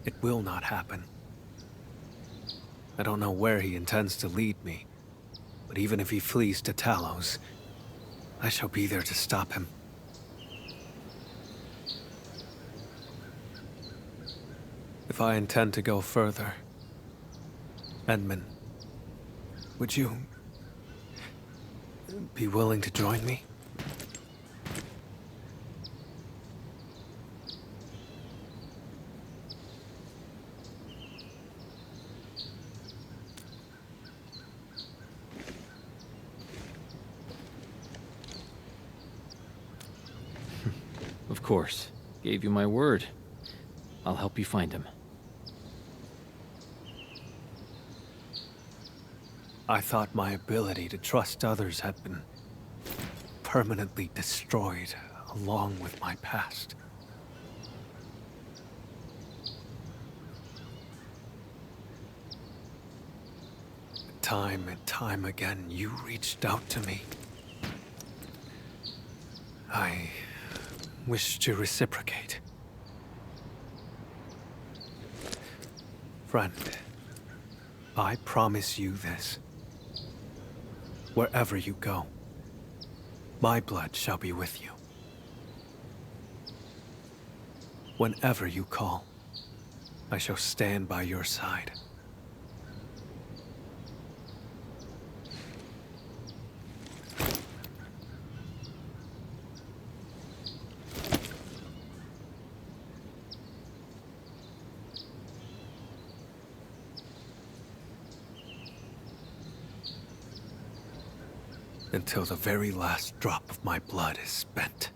It will not happen. I don't know where he intends to lead me, but even if he flees to Talos, I shall be there to stop him. If I intend to go further, Endman, would you be willing to join me? Of course. Gave you my word. I'll help you find him. I thought my ability to trust others had been permanently destroyed along with my past. Time and time again, you reached out to me. I wish to reciprocate. Friend, I promise you this. Wherever you go, my blood shall be with you. Whenever you call, I shall stand by your side. until the very last drop of my blood is spent.